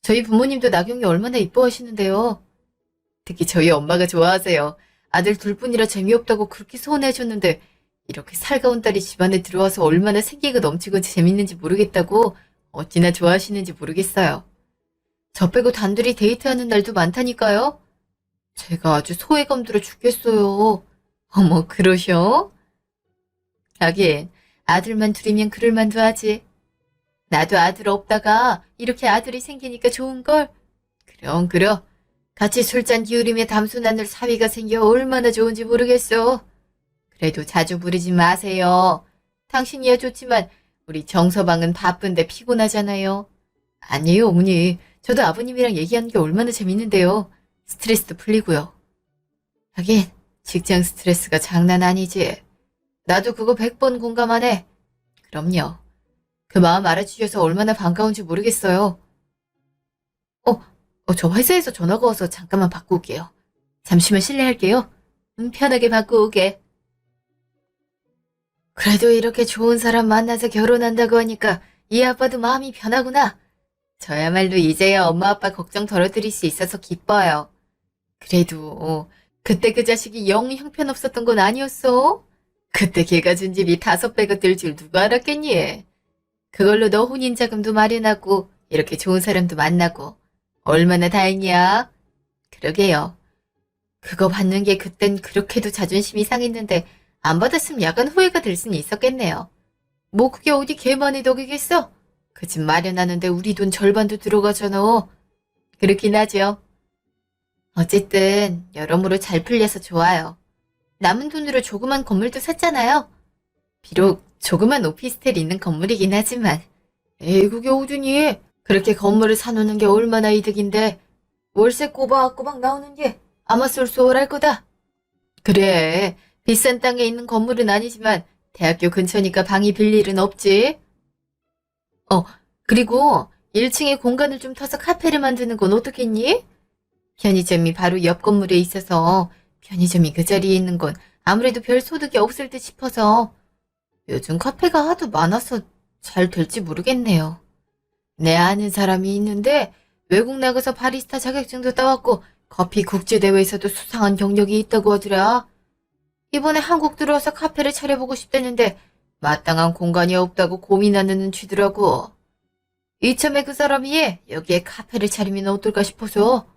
저희 부모님도 나경이 얼마나 이뻐하시는데요. 특히 저희 엄마가 좋아하세요. 아들 둘뿐이라 재미없다고 그렇게 소원해줬는데 이렇게 살가운 딸이 집안에 들어와서 얼마나 생기가 넘치고 재밌는지 모르겠다고 어찌나 좋아하시는지 모르겠어요. 저 빼고 단둘이 데이트하는 날도 많다니까요. 제가 아주 소외감 들어 죽겠어요. 어머, 그러셔? 하긴 아들만 둘이면 그럴 만도 하지. 나도 아들 없다가 이렇게 아들이 생기니까 좋은걸? 그럼. 같이 술잔 기울이며 담소 나눌 사위가 생겨 얼마나 좋은지 모르겠어. 그래도 자주 부르지 마세요. 당신이야 좋지만 우리 정서방은 바쁜데 피곤하잖아요. 아니에요, 어머니. 저도 아버님이랑 얘기하는 게 얼마나 재밌는데요. 스트레스도 풀리고요. 하긴 직장 스트레스가 장난 아니지. 나도 그거 100번 공감하네. 그럼요. 그 마음 알아주셔서 얼마나 반가운지 모르겠어요. 저 회사에서 전화가 와서 잠깐만 받고 올게요. 잠시만 실례할게요. 편하게 받고 오게. 그래도 이렇게 좋은 사람 만나서 결혼한다고 하니까 이 아빠도 마음이 편하구나. 저야말로 이제야 엄마 아빠 걱정 덜어드릴 수 있어서 기뻐요. 그래도 그때 그 자식이 영 형편없었던 건 아니었어? 그때 걔가 준 집이 5배가 될 줄 누가 알았겠니? 그걸로 너 혼인 자금도 마련하고 이렇게 좋은 사람도 만나고 얼마나 다행이야. 그러게요. 그거 받는 게 그땐 그렇게도 자존심이 상했는데 안 받았으면 약간 후회가 될 수는 있었겠네요. 뭐 그게 어디 걔만의 덕이겠어? 그 집 마련하는데 우리 돈 절반도 들어가잖아. 그렇긴 하죠. 어쨌든 여러모로 잘 풀려서 좋아요. 남은 돈으로 조그만 건물도 샀잖아요. 비록 조그만 오피스텔 있는 건물이긴 하지만 에이 그게 어디니? 그렇게 건물을 사놓는 게 얼마나 이득인데 월세 꼬박꼬박 나오는 게 아마 쏠쏠할 거다. 그래, 비싼 땅에 있는 건물은 아니지만 대학교 근처니까 방이 빌 일은 없지. 그리고 1층에 공간을 좀 터서 카페를 만드는 건 어떻겠니? 편의점이 바로 옆 건물에 있어서 편의점이 그 자리에 있는 건 아무래도 별 소득이 없을 듯 싶어서 요즘 카페가 하도 많아서 잘 될지 모르겠네요. 내 아는 사람이 있는데 외국 나가서 바리스타 자격증도 따왔고 커피 국제대회에서도 수상한 경력이 있다고 하더라. 이번에 한국 들어와서 카페를 차려보고 싶다는데 마땅한 공간이 없다고 고민하는 눈치더라고. 이참에 그 사람이 여기에 카페를 차리면 어떨까 싶어서.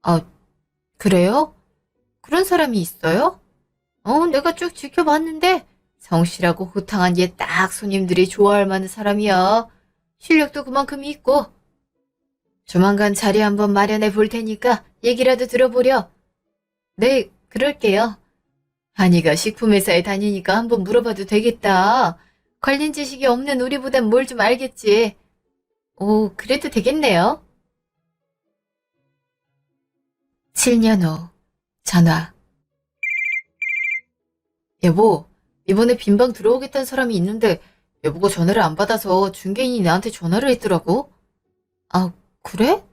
아, 그래요? 그런 사람이 있어요? 내가 쭉 지켜봤는데 성실하고 호탕한 얘 딱 손님들이 좋아할 만한 사람이야. 실력도 그만큼 있고. 조만간 자리 한번 마련해 볼 테니까 얘기라도 들어보려. 네, 그럴게요. 한이가 식품회사에 다니니까 한번 물어봐도 되겠다. 관련 지식이 없는 우리보단 뭘 좀 알겠지. 오, 그래도 되겠네요. 7년 후, 전화. 여보, 이번에 빈방 들어오겠다는 사람이 있는데 여보가 전화를 안 받아서 중개인이 나한테 전화를 했더라고. 아, 그래?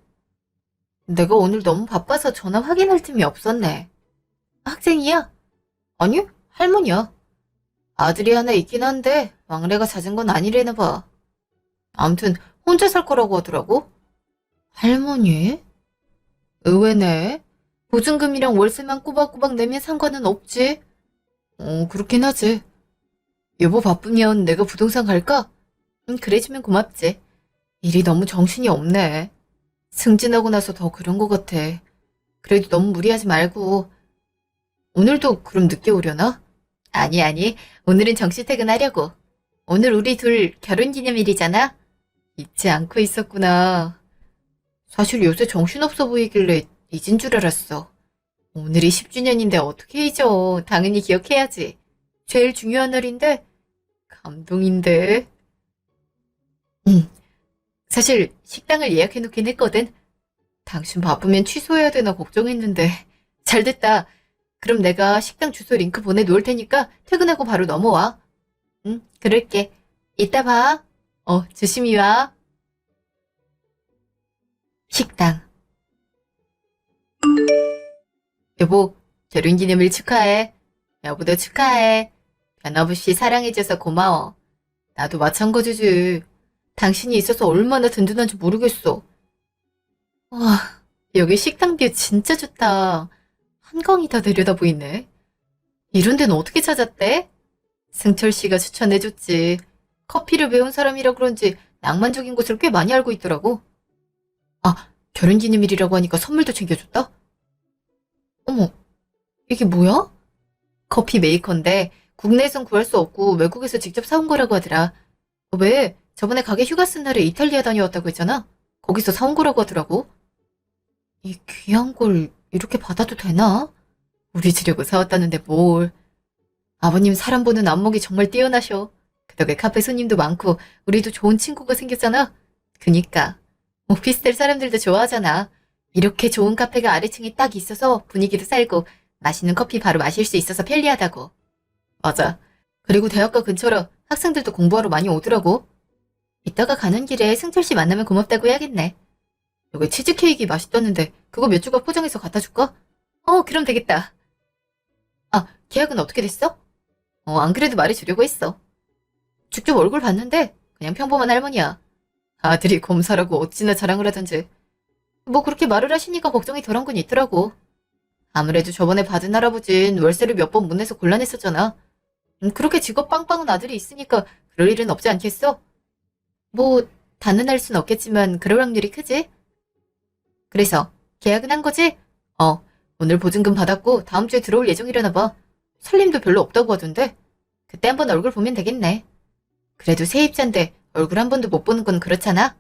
내가 오늘 너무 바빠서 전화 확인할 틈이 없었네. 학생이야? 아니, 할머니야. 아들이 하나 있긴 한데 왕래가 잦은 건 아니래나 봐. 아무튼 혼자 살 거라고 하더라고. 할머니? 의외네. 보증금이랑 월세만 꼬박꼬박 내면 상관은 없지. 그렇긴 하지. 여보 바쁘면 내가 부동산 갈까? 그래주면 고맙지. 일이 너무 정신이 없네. 승진하고 나서 더 그런 것 같아. 그래도 너무 무리하지 말고. 오늘도 그럼 늦게 오려나? 아니. 오늘은 정시 퇴근하려고. 오늘 우리 둘 결혼기념일이잖아? 잊지 않고 있었구나. 사실 요새 정신없어 보이길래 잊은 줄 알았어. 오늘이 10주년인데 어떻게 잊어. 당연히 기억해야지. 제일 중요한 날인데. 감동인데. 사실 식당을 예약해놓긴 했거든. 당신 바쁘면 취소해야 되나 걱정했는데. 잘됐다. 그럼 내가 식당 주소 링크 보내놓을 테니까 퇴근하고 바로 넘어와. 응, 그럴게. 이따 봐. 조심히 와. 식당. 여보, 결혼기념일 축하해. 여보도 축하해. 변함없이 사랑해줘서 고마워. 나도 마찬가지지. 당신이 있어서 얼마나 든든한지 모르겠어. 와, 여기 식당뷰 진짜 좋다. 한강이 다 내려다 보이네. 이런 데는 어떻게 찾았대? 승철 씨가 추천해줬지. 커피를 배운 사람이라 그런지 낭만적인 곳을 꽤 많이 알고 있더라고. 아, 결혼기념일이라고 하니까 선물도 챙겨줬다? 어머, 이게 뭐야? 커피 메이커인데 국내에선 구할 수 없고 외국에서 직접 사온 거라고 하더라. 왜? 저번에 가게 휴가 쓴 날에 이탈리아 다녀왔다고 했잖아. 거기서 사온 거라고 하더라고. 이 귀한 걸 이렇게 받아도 되나? 우리 주려고 사왔다는데 뭘. 아버님 사람 보는 안목이 정말 뛰어나셔. 그 덕에 카페 손님도 많고 우리도 좋은 친구가 생겼잖아. 그니까 오피스텔 사람들도 좋아하잖아. 이렇게 좋은 카페가 아래층에 딱 있어서 분위기도 살고 맛있는 커피 바로 마실 수 있어서 편리하다고. 맞아. 그리고 대학가 근처라 학생들도 공부하러 많이 오더라고. 이따가 가는 길에 승철 씨 만나면 고맙다고 해야겠네. 여기 치즈케이크 맛있다는데 그거 몇 조각 포장해서 갖다 줄까? 그럼 되겠다. 아, 계약은 어떻게 됐어? 안 그래도 말해주려고 했어. 직접 얼굴 봤는데 그냥 평범한 할머니야. 아들이 검사라고 어찌나 자랑을 하던지. 뭐 그렇게 말을 하시니까 걱정이 덜한 건 있더라고. 아무래도 저번에 받은 할아버진 월세를 몇 번 못 내서 곤란했었잖아. 그렇게 직업 빵빵한 아들이 있으니까 그럴 일은 없지 않겠어? 뭐 단언할 순 없겠지만 그럴 확률이 크지? 그래서 계약은 한 거지? 오늘 보증금 받았고 다음 주에 들어올 예정이라나 봐. 살림도 별로 없다고 하던데. 그때 한번 얼굴 보면 되겠네. 그래도 세입자인데 얼굴 한 번도 못 보는 건 그렇잖아?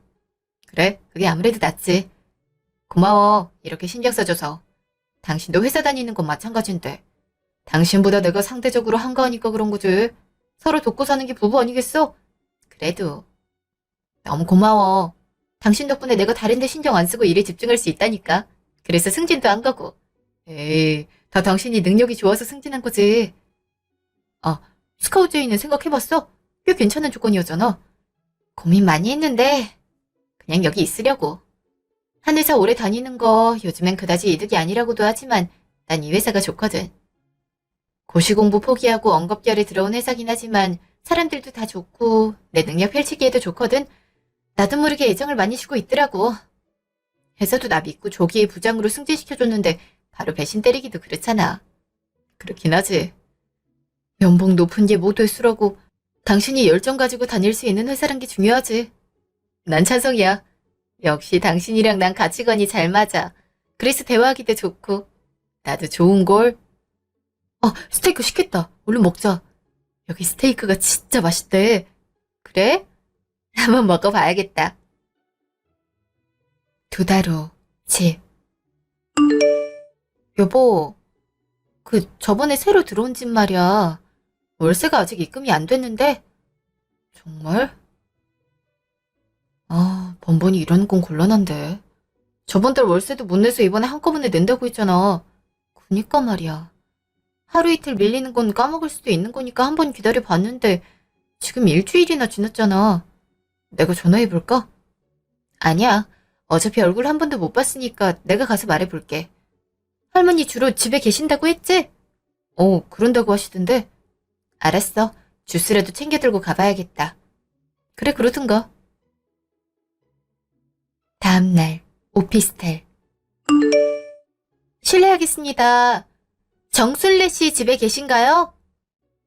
그래, 그게 아무래도 낫지. 고마워, 이렇게 신경 써줘서. 당신도 회사 다니는 건 마찬가지인데. 당신보다 내가 상대적으로 한가하니까 그런 거지. 서로 돕고 사는 게 부부 아니겠어? 그래도. 너무 고마워. 당신 덕분에 내가 다른 데 신경 안 쓰고 일에 집중할 수 있다니까. 그래서 승진도 한 거고. 에이, 다 당신이 능력이 좋아서 승진한 거지. 아, 스카우트 제의는 생각해봤어? 꽤 괜찮은 조건이었잖아. 고민 많이 했는데 그냥 여기 있으려고. 한 회사 오래 다니는 거 요즘엔 그다지 이득이 아니라고도 하지만 난 이 회사가 좋거든. 고시 공부 포기하고 언급결에 들어온 회사긴 하지만 사람들도 다 좋고 내 능력 펼치기에도 좋거든. 나도 모르게 애정을 많이 주고 있더라고. 회사도 나 믿고 조기에 부장으로 승진시켜줬는데 바로 배신 때리기도 그렇잖아. 그렇긴 하지. 연봉 높은 게 모두의 수라고 당신이 열정 가지고 다닐 수 있는 회사란 게 중요하지. 난 찬성이야. 역시 당신이랑 난 가치관이 잘 맞아. 그래서 대화하기도 좋고. 나도 좋은 걸. 스테이크 시켰다. 얼른 먹자. 여기 스테이크가 진짜 맛있대. 그래? 한번 먹어봐야겠다. 2달 후, 집. 여보, 저번에 새로 들어온 집 말이야. 월세가 아직 입금이 안 됐는데. 정말? 번번이 이러는 건 곤란한데. 저번 달 월세도 못 내서 이번에 한꺼번에 낸다고 했잖아. 그니까 말이야. 하루 이틀 밀리는 건 까먹을 수도 있는 거니까 한번 기다려 봤는데 지금 일주일이나 지났잖아. 내가 전화해볼까? 아니야. 어차피 얼굴 한 번도 못 봤으니까 내가 가서 말해볼게. 할머니 주로 집에 계신다고 했지? 그런다고 하시던데. 알았어. 주스라도 챙겨 들고 가봐야겠다. 그래, 그러든가. 다음날, 오피스텔. 실례하겠습니다. 정순례 씨 집에 계신가요?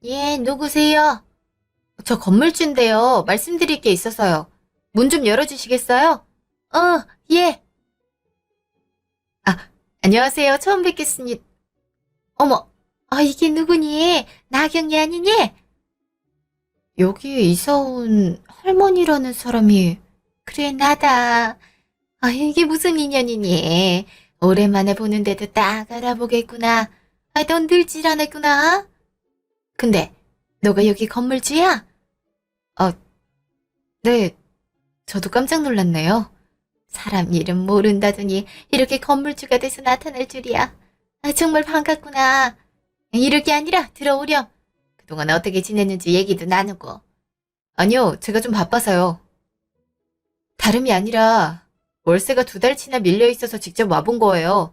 예, 누구세요? 저 건물주인데요. 말씀드릴 게 있어서요. 문 좀 열어주시겠어요? 예. 안녕하세요. 처음 뵙겠습니다. 어머, 이게 누구니? 나경이 아니니? 여기에 이사 온 할머니라는 사람이. 그래, 나다. 이게 무슨 인연이니? 오랜만에 보는데도 딱 알아보겠구나. 넌 늙질 않았구나. 근데 너가 여기 건물주야? 네. 저도 깜짝 놀랐네요. 사람 이름 모른다더니 이렇게 건물주가 돼서 나타날 줄이야. 정말 반갑구나. 이럴 게 아니라 들어오렴. 그동안 어떻게 지냈는지 얘기도 나누고. 아니요, 제가 좀 바빠서요. 다름이 아니라 월세가 2달치나 밀려있어서 직접 와본 거예요.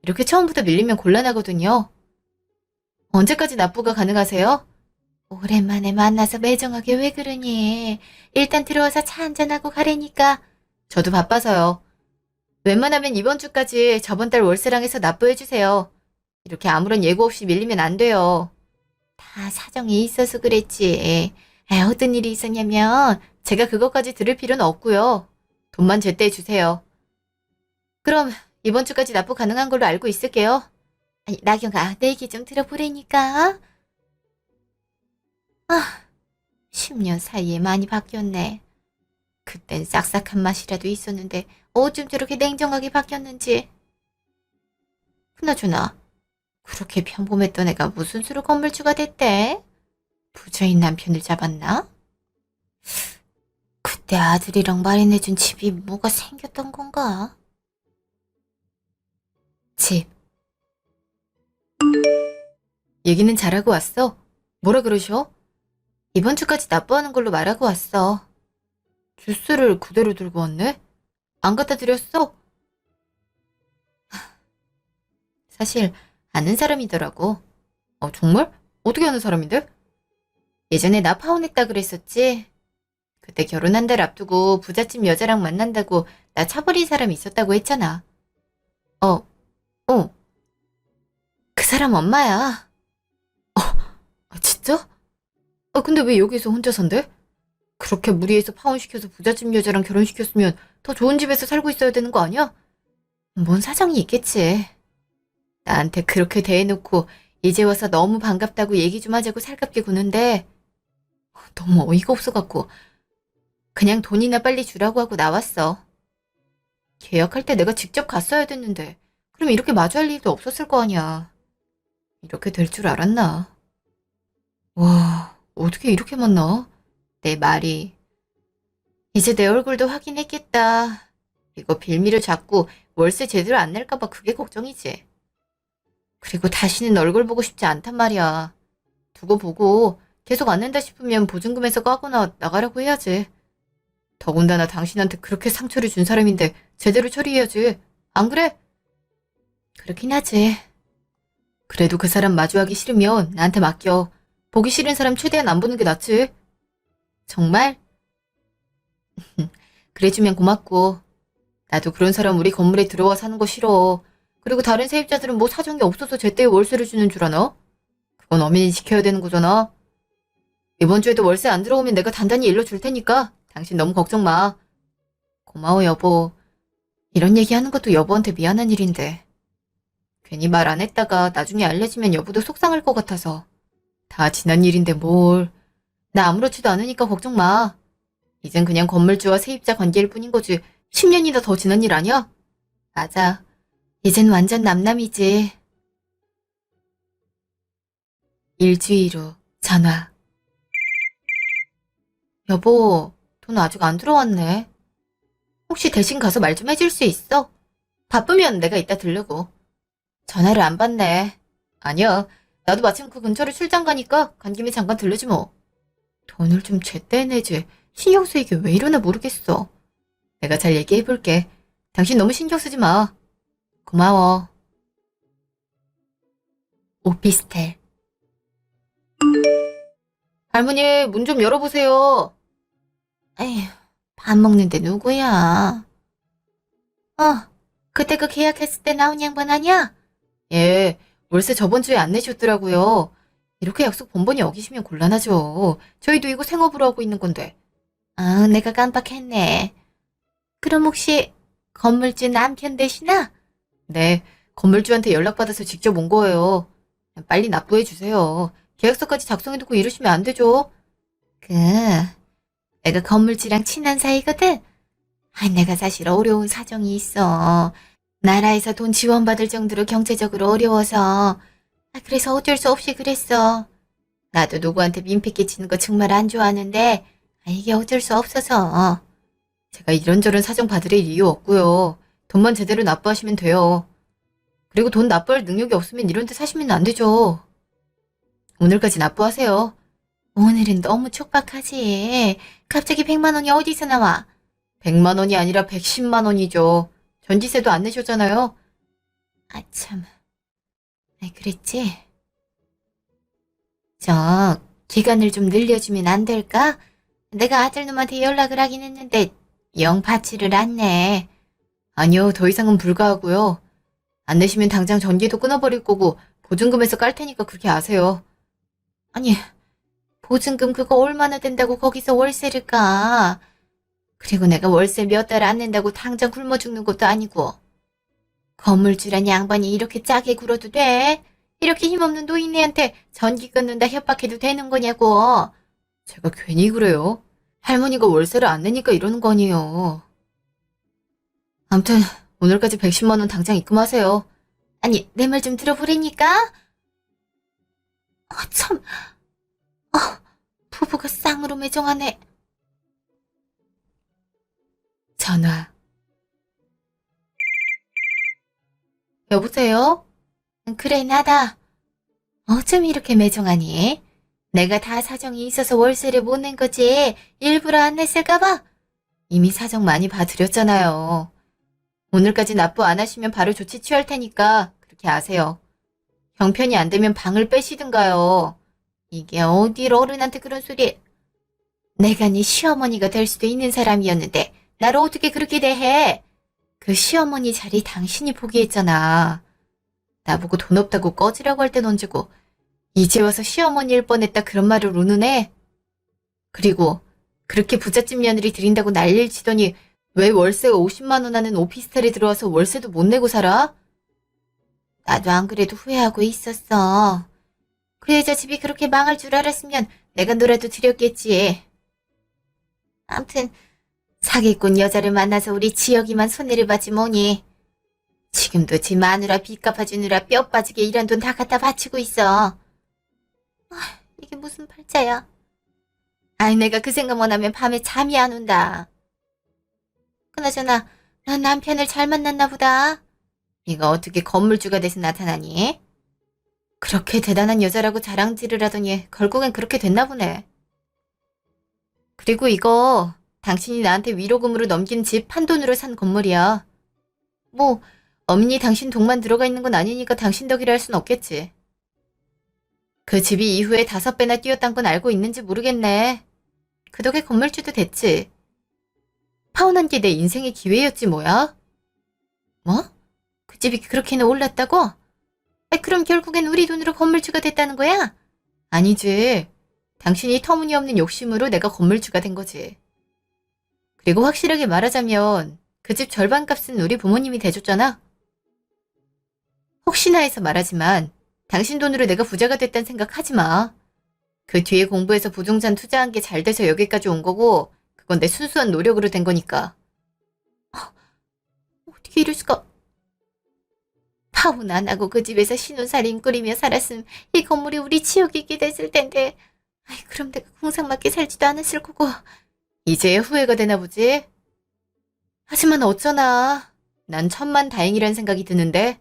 이렇게 처음부터 밀리면 곤란하거든요. 언제까지 납부가 가능하세요? 오랜만에 만나서 매정하게 왜 그러니? 일단 들어와서 차 한잔하고 가라니까. 저도 바빠서요. 웬만하면 이번 주까지 저번 달 월세랑 해서 납부해주세요. 이렇게 아무런 예고 없이 밀리면 안 돼요. 다 사정이 있어서 그랬지. 어떤 일이 있었냐면, 제가 그것까지 들을 필요는 없고요. 돈만 제때 주세요. 그럼 이번 주까지 납부 가능한 걸로 알고 있을게요. 아니, 나경아, 내 얘기 좀 들어보라니까. 아, 10년 사이에 많이 바뀌었네. 그땐 싹싹한 맛이라도 있었는데 어쩜 저렇게 냉정하게 바뀌었는지. 그나저나 그렇게 평범했던 애가 무슨 수로 건물주가 됐대? 부자인 남편을 잡았나? 그때 아들이랑 마련해준 집이 뭐가 생겼던 건가? 집. 얘기는 잘하고 왔어. 뭐라 그러셔? 이번 주까지 납부하는 걸로 말하고 왔어. 주스를 그대로 들고 왔네? 안 갖다 드렸어? 사실 아는 사람이더라고. 정말? 어떻게 아는 사람인데? 예전에 나 파혼했다 그랬었지? 그때 결혼한 달 앞두고 부잣집 여자랑 만난다고 나 차버린 사람이 있었다고 했잖아. 어, 어. 그 사람 엄마야. 진짜? 근데 왜 여기서 혼자 산대? 그렇게 무리해서 파혼시켜서 부잣집 여자랑 결혼시켰으면 더 좋은 집에서 살고 있어야 되는 거 아니야? 뭔 사정이 있겠지. 나한테 그렇게 대해놓고 이제 와서 너무 반갑다고 얘기 좀 하자고 살갑게 구는데 너무 어이가 없어갖고 그냥 돈이나 빨리 주라고 하고 나왔어. 계약할 때 내가 직접 갔어야 됐는데 그럼 이렇게 마주할 일도 없었을 거 아니야. 이렇게 될 줄 알았나? 와, 어떻게 이렇게 만나? 내 말이. 이제 내 얼굴도 확인했겠다. 이거 빌미를 잡고 월세 제대로 안 낼까봐 그게 걱정이지. 그리고 다시는 얼굴 보고 싶지 않단 말이야. 두고 보고 계속 안 낸다 싶으면 보증금에서 까거나 나가라고 해야지. 더군다나 당신한테 그렇게 상처를 준 사람인데 제대로 처리해야지. 안 그래? 그렇긴 하지. 그래도 그 사람 마주하기 싫으면 나한테 맡겨. 보기 싫은 사람 최대한 안 보는 게 낫지. 정말? 그래주면 고맙고. 나도 그런 사람 우리 건물에 들어와 사는 거 싫어. 그리고 다른 세입자들은 뭐 사정이 없어서 제때에 월세를 주는 줄 아나? 그건 엄연히 지켜야 되는 거잖아. 이번 주에도 월세 안 들어오면 내가 단단히 일러줄 테니까 당신 너무 걱정 마. 고마워 여보. 이런 얘기하는 것도 여보한테 미안한 일인데. 괜히 말 안 했다가 나중에 알려지면 여보도 속상할 것 같아서. 다 지난 일인데 뭘. 나 아무렇지도 않으니까 걱정 마. 이젠 그냥 건물주와 세입자 관계일 뿐인 거지. 10년이나 더 지난 일 아니야? 맞아. 이젠 완전 남남이지. 일주일 후 전화. 여보, 돈 아직 안 들어왔네. 혹시 대신 가서 말 좀 해줄 수 있어? 바쁘면 내가 이따 들르고. 전화를 안 받네. 아니야. 나도 마침 그 근처로 출장 가니까 간 김에 잠깐 들르지 뭐. 돈을 좀 제때 내지. 신경 쓰이게 왜 이러나 모르겠어. 내가 잘 얘기해볼게. 당신 너무 신경 쓰지 마. 고마워. 오피스텔. 할머니, 문 좀 열어보세요. 에휴, 밥 먹는데 누구야? 그때 그 계약했을 때 나온 양반 아니야? 예, 월세 저번 주에 안 내셨더라고요. 이렇게 약속 번번이 어기시면 곤란하죠. 저희도 이거 생업으로 하고 있는 건데. 내가 깜빡했네. 그럼 혹시 건물주 남편 되시나? 네, 건물주한테 연락받아서 직접 온 거예요. 빨리 납부해 주세요. 계약서까지 작성해두고 이러시면 안 되죠. 내가 건물주랑 친한 사이거든? 내가 사실 어려운 사정이 있어. 나라에서 돈 지원받을 정도로 경제적으로 어려워서. 그래서 어쩔 수 없이 그랬어. 나도 누구한테 민폐 끼치는 거 정말 안 좋아하는데, 이게 어쩔 수 없어서. 제가 이런저런 사정 받으릴 이유 없고요. 돈만 제대로 납부하시면 돼요. 그리고 돈 납부할 능력이 없으면 이런 데 사시면 안 되죠. 오늘까지 납부하세요. 오늘은 너무 촉박하지. 갑자기 100만 원이 어디서 나와? 100만 원이 아니라 110만 원이죠. 전지세도 안 내셨잖아요. 참. 그랬지? 저, 기간을 좀 늘려주면 안 될까? 내가 아들놈한테 연락을 하긴 했는데 영 받지를 않네. 아니요, 더 이상은 불가하고요. 안 내시면 당장 전기도 끊어버릴 거고 보증금에서 깔 테니까 그렇게 아세요. 아니, 보증금 그거 얼마나 된다고 거기서 월세를 까? 그리고 내가 월세 몇 달 안 낸다고 당장 굶어 죽는 것도 아니고. 건물주란 양반이 이렇게 짜게 굴어도 돼? 이렇게 힘없는 노인네한테 전기 끊는다 협박해도 되는 거냐고. 제가 괜히 그래요. 할머니가 월세를 안 내니까 이러는 거 아니에요. 아무튼 오늘까지 110만 원 당장 입금하세요. 아니, 내 말 좀 들어보라니까? 참, 부부가 쌍으로 매정하네. 전화. 여보세요? 그래, 나다. 어쩜 이렇게 매정하니? 내가 다 사정이 있어서 월세를 못 낸 거지. 일부러 안 냈을까봐? 이미 사정 많이 봐드렸잖아요. 오늘까지 납부 안 하시면 바로 조치 취할 테니까 그렇게 아세요. 형편이 안 되면 방을 빼시든가요. 이게 어딜 어른한테 그런 소리. 내가 네 시어머니가 될 수도 있는 사람이었는데 나를 어떻게 그렇게 대해? 그 시어머니 자리 당신이 포기했잖아. 나보고 돈 없다고 꺼지라고 할 땐 언제고 이제 와서 시어머니일 뻔했다 그런 말을 우는애. 그리고 그렇게 부잣집 며느리 들인다고 난리를 치더니 왜 월세가 50만 원 하는 오피스텔에 들어와서 월세도 못 내고 살아? 나도 안 그래도 후회하고 있었어. 그 여자 집이 그렇게 망할 줄 알았으면 내가 너라도 드렸겠지. 암튼 사기꾼 여자를 만나서 우리 지혁이만 손해를 봤지 뭐니. 지금도 지 마누라 빚 갚아주느라 뼈 빠지게 일한 돈 다 갖다 바치고 있어. 이게 무슨 팔자야. 아이, 내가 그 생각만 하면 밤에 잠이 안 온다. 그나저나 넌 남편을 잘 만났나 보다. 네가 어떻게 건물주가 돼서 나타나니? 그렇게 대단한 여자라고 자랑질을 하더니 결국엔 그렇게 됐나 보네. 그리고 이거 당신이 나한테 위로금으로 넘긴 집 판돈으로 산 건물이야. 뭐 어머니 당신 돈만 들어가 있는 건 아니니까 당신 덕이라 할 순 없겠지. 그 집이 이후에 5배나 뛰었단 건 알고 있는지 모르겠네. 그 덕에 건물주도 됐지. 파혼한 게 내 인생의 기회였지 뭐야? 뭐? 그 집이 그렇게나 올랐다고? 그럼 결국엔 우리 돈으로 건물주가 됐다는 거야? 아니지. 당신이 터무니없는 욕심으로 내가 건물주가 된 거지. 그리고 확실하게 말하자면 그 집 절반 값은 우리 부모님이 대줬잖아. 혹시나 해서 말하지만 당신 돈으로 내가 부자가 됐다는 생각 하지 마. 그 뒤에 공부해서 부동산 투자한 게 잘 돼서 여기까지 온 거고 그건 내 순수한 노력으로 된 거니까. 어떻게 이럴 수가. 파혼 안 하고 그 집에서 신혼살림 꾸리며 살았으면 이 건물이 우리 지역이 있게 됐을 텐데. 그럼 내가 궁상맞게 살지도 않았을 거고. 이제야 후회가 되나 보지? 하지만 어쩌나. 난 천만다행이란 생각이 드는데.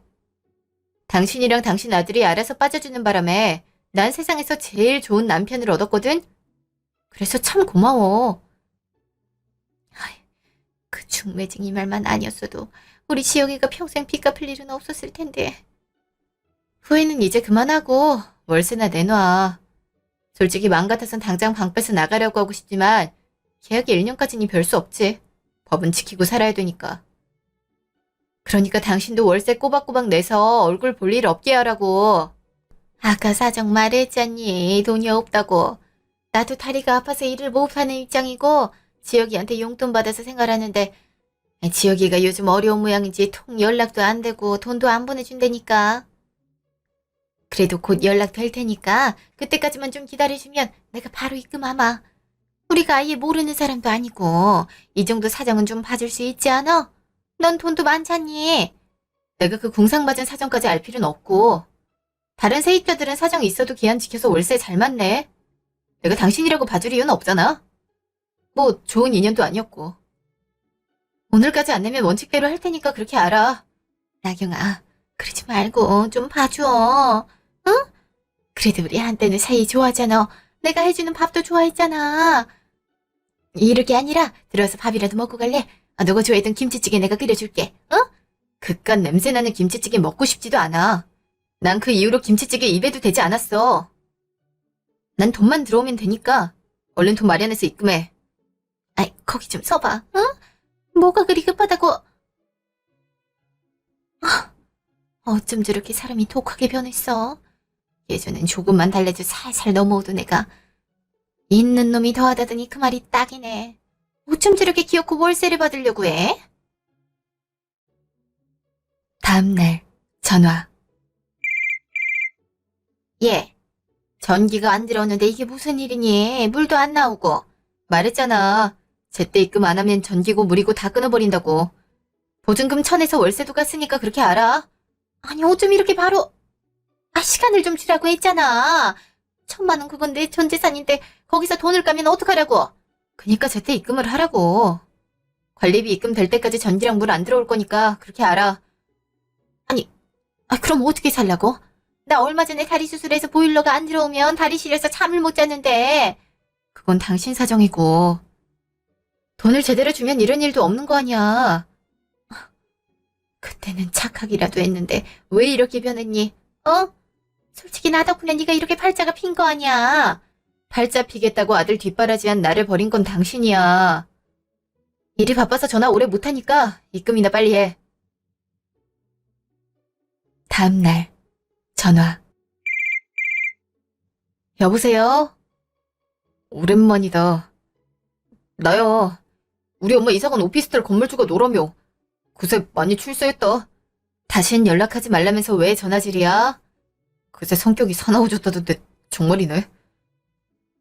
당신이랑 당신 아들이 알아서 빠져주는 바람에 난 세상에서 제일 좋은 남편을 얻었거든? 그래서 참 고마워. 그 중매쟁이 말만 아니었어도 우리 지영이가 평생 빚 갚을 일은 없었을 텐데. 후회는 이제 그만하고 월세나 내놔. 솔직히 마음 같아선 당장 방 빼서 나가려고 하고 싶지만 계약이 1년까지니 별 수 없지. 법은 지키고 살아야 되니까. 그러니까 당신도 월세 꼬박꼬박 내서 얼굴 볼 일 없게 하라고. 아까 사정 말했잖니. 돈이 없다고. 나도 다리가 아파서 일을 못하는 입장이고 지혁이한테 용돈 받아서 생활하는데 지혁이가 요즘 어려운 모양인지 통 연락도 안 되고 돈도 안 보내준다니까. 그래도 곧 연락 될 테니까 그때까지만 좀 기다려주면 내가 바로 입금하마. 우리가 아예 모르는 사람도 아니고 이 정도 사정은 좀 봐줄 수 있지 않아? 넌 돈도 많잖니. 내가 그 궁상맞은 사정까지 알 필요는 없고 다른 세입자들은 사정이 있어도 기한 지켜서 월세 잘 맞네. 내가 당신이라고 봐줄 이유는 없잖아. 뭐 좋은 인연도 아니었고. 오늘까지 안 내면 원칙대로 할 테니까 그렇게 알아. 나경아, 그러지 말고 좀 봐줘. 응? 그래도 우리 한때는 사이 좋아하잖아. 내가 해주는 밥도 좋아했잖아. 이럴 게 아니라 들어와서 밥이라도 먹고 갈래? 너가 좋아했던 김치찌개 내가 끓여줄게. 어? 그깟 냄새나는 김치찌개 먹고 싶지도 않아. 난 그 이후로 김치찌개 입에도 대지 않았어. 난 돈만 들어오면 되니까 얼른 돈 마련해서 입금해. 아이, 거기 좀 서봐. 응? 뭐가 그리 급하다고. 어쩜 저렇게 사람이 독하게 변했어. 예전엔 조금만 달래도 살살 넘어오던 애가 있는 놈이 더하다더니 그 말이 딱이네. 어쩜 저렇게 귀엽고 월세를 받으려고 해? 다음날 전화. 예, 전기가 안 들어오는데 이게 무슨 일이니? 물도 안 나오고. 말했잖아. 제때 입금 안 하면 전기고 물이고 다 끊어버린다고. 보증금 1,000에서 월세도 갔으니까 그렇게 알아. 아니 어쩜 이렇게 바로. 시간을 좀 주라고 했잖아. 1,000만 원 그건 내 전 재산인데 거기서 돈을 까면 어떡하라고. 그니까 제때 입금을 하라고. 관리비 입금 될 때까지 전기랑 물 안 들어올 거니까 그렇게 알아. 아니, 그럼 어떻게 살라고? 나 얼마 전에 다리 수술해서 보일러가 안 들어오면 다리 시려서 잠을 못 잤는데. 그건 당신 사정이고. 돈을 제대로 주면 이런 일도 없는 거 아니야. 그때는 착하기라도 했는데 왜 이렇게 변했니? 솔직히 나 덕분에 네가 이렇게 팔자가 핀 거 아니야. 팔자 피겠다고 아들 뒷바라지한 나를 버린 건 당신이야. 일이 바빠서 전화 오래 못하니까 입금이나 빨리 해. 다음날 전화. 여보세요? 오랜만이다. 나야. 우리 엄마 이사간 오피스텔 건물주가 너라며. 그새 많이 출세했다. 다신 연락하지 말라면서 왜 전화질이야? 그새 성격이 사나워졌다던데 정말이네.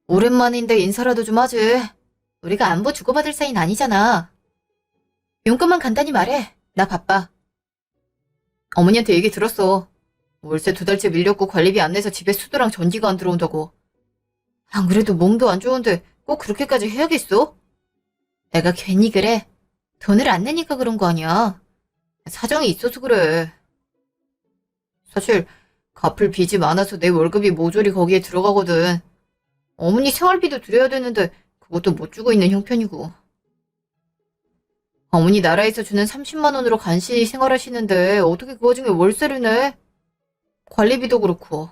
오랜만인데 인사라도 좀 하지. 우리가 안부 주고받을 사이는 아니잖아. 용건만 간단히 말해. 나 바빠. 어머니한테 얘기 들었어. 월세 2달째 밀렸고 관리비 안 내서 집에 수도랑 전기가 안 들어온다고. 안 그래도 몸도 안 좋은데 꼭 그렇게까지 해야겠어? 내가 괜히 그래. 돈을 안 내니까 그런 거 아니야. 사정이 있어서 그래. 사실 갚을 빚이 많아서 내 월급이 모조리 거기에 들어가거든. 어머니 생활비도 드려야 되는데 그것도 못 주고 있는 형편이고. 어머니 나라에서 주는 30만 원으로 간신히 생활하시는데 어떻게 그 와중에 월세를 내? 관리비도 그렇고.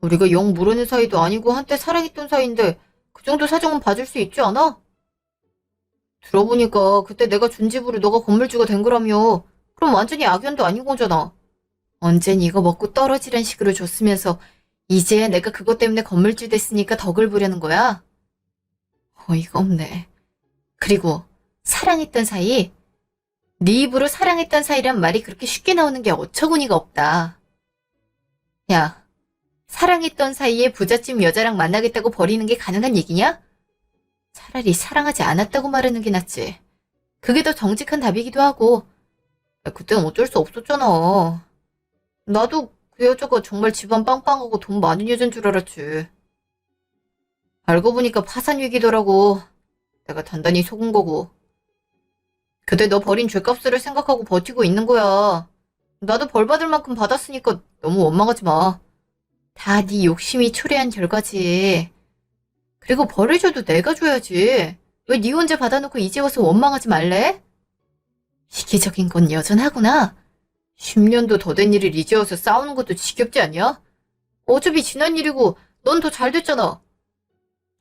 우리가 영 모르는 사이도 아니고 한때 사랑했던 사이인데 그 정도 사정은 봐줄 수 있지 않아? 들어보니까 그때 내가 준 집으로 너가 건물주가 된 거라며. 그럼 완전히 악연도 아닌 거잖아. 언젠 이거 먹고 떨어지란 식으로 줬으면서 이제야 내가 그것 때문에 건물주 됐으니까 덕을 부려는 거야? 어이가 없네. 그리고 사랑했던 사이? 네 입으로 사랑했던 사이란 말이 그렇게 쉽게 나오는 게 어처구니가 없다. 야, 사랑했던 사이에 부잣집 여자랑 만나겠다고 버리는 게 가능한 얘기냐? 차라리 사랑하지 않았다고 말하는 게 낫지. 그게 더 정직한 답이기도 하고. 그땐 어쩔 수 없었잖아. 나도 그 여자가 정말 집안 빵빵하고 돈 많은 여잔 줄 알았지. 알고 보니까 파산 위기더라고. 내가 단단히 속은 거고. 그때 너 버린 죗값을 생각하고 버티고 있는 거야. 나도 벌 받을 만큼 받았으니까 너무 원망하지 마. 다 네 욕심이 초래한 결과지. 그리고 벌을 줘도 내가 줘야지. 왜 네 혼자 받아놓고 이제 와서 원망하지 말래? 이기적인 건 여전하구나. 10년도 더 된 일을 이제 와서 싸우는 것도 지겹지 않냐? 어차피 지난 일이고 넌 더 잘 됐잖아.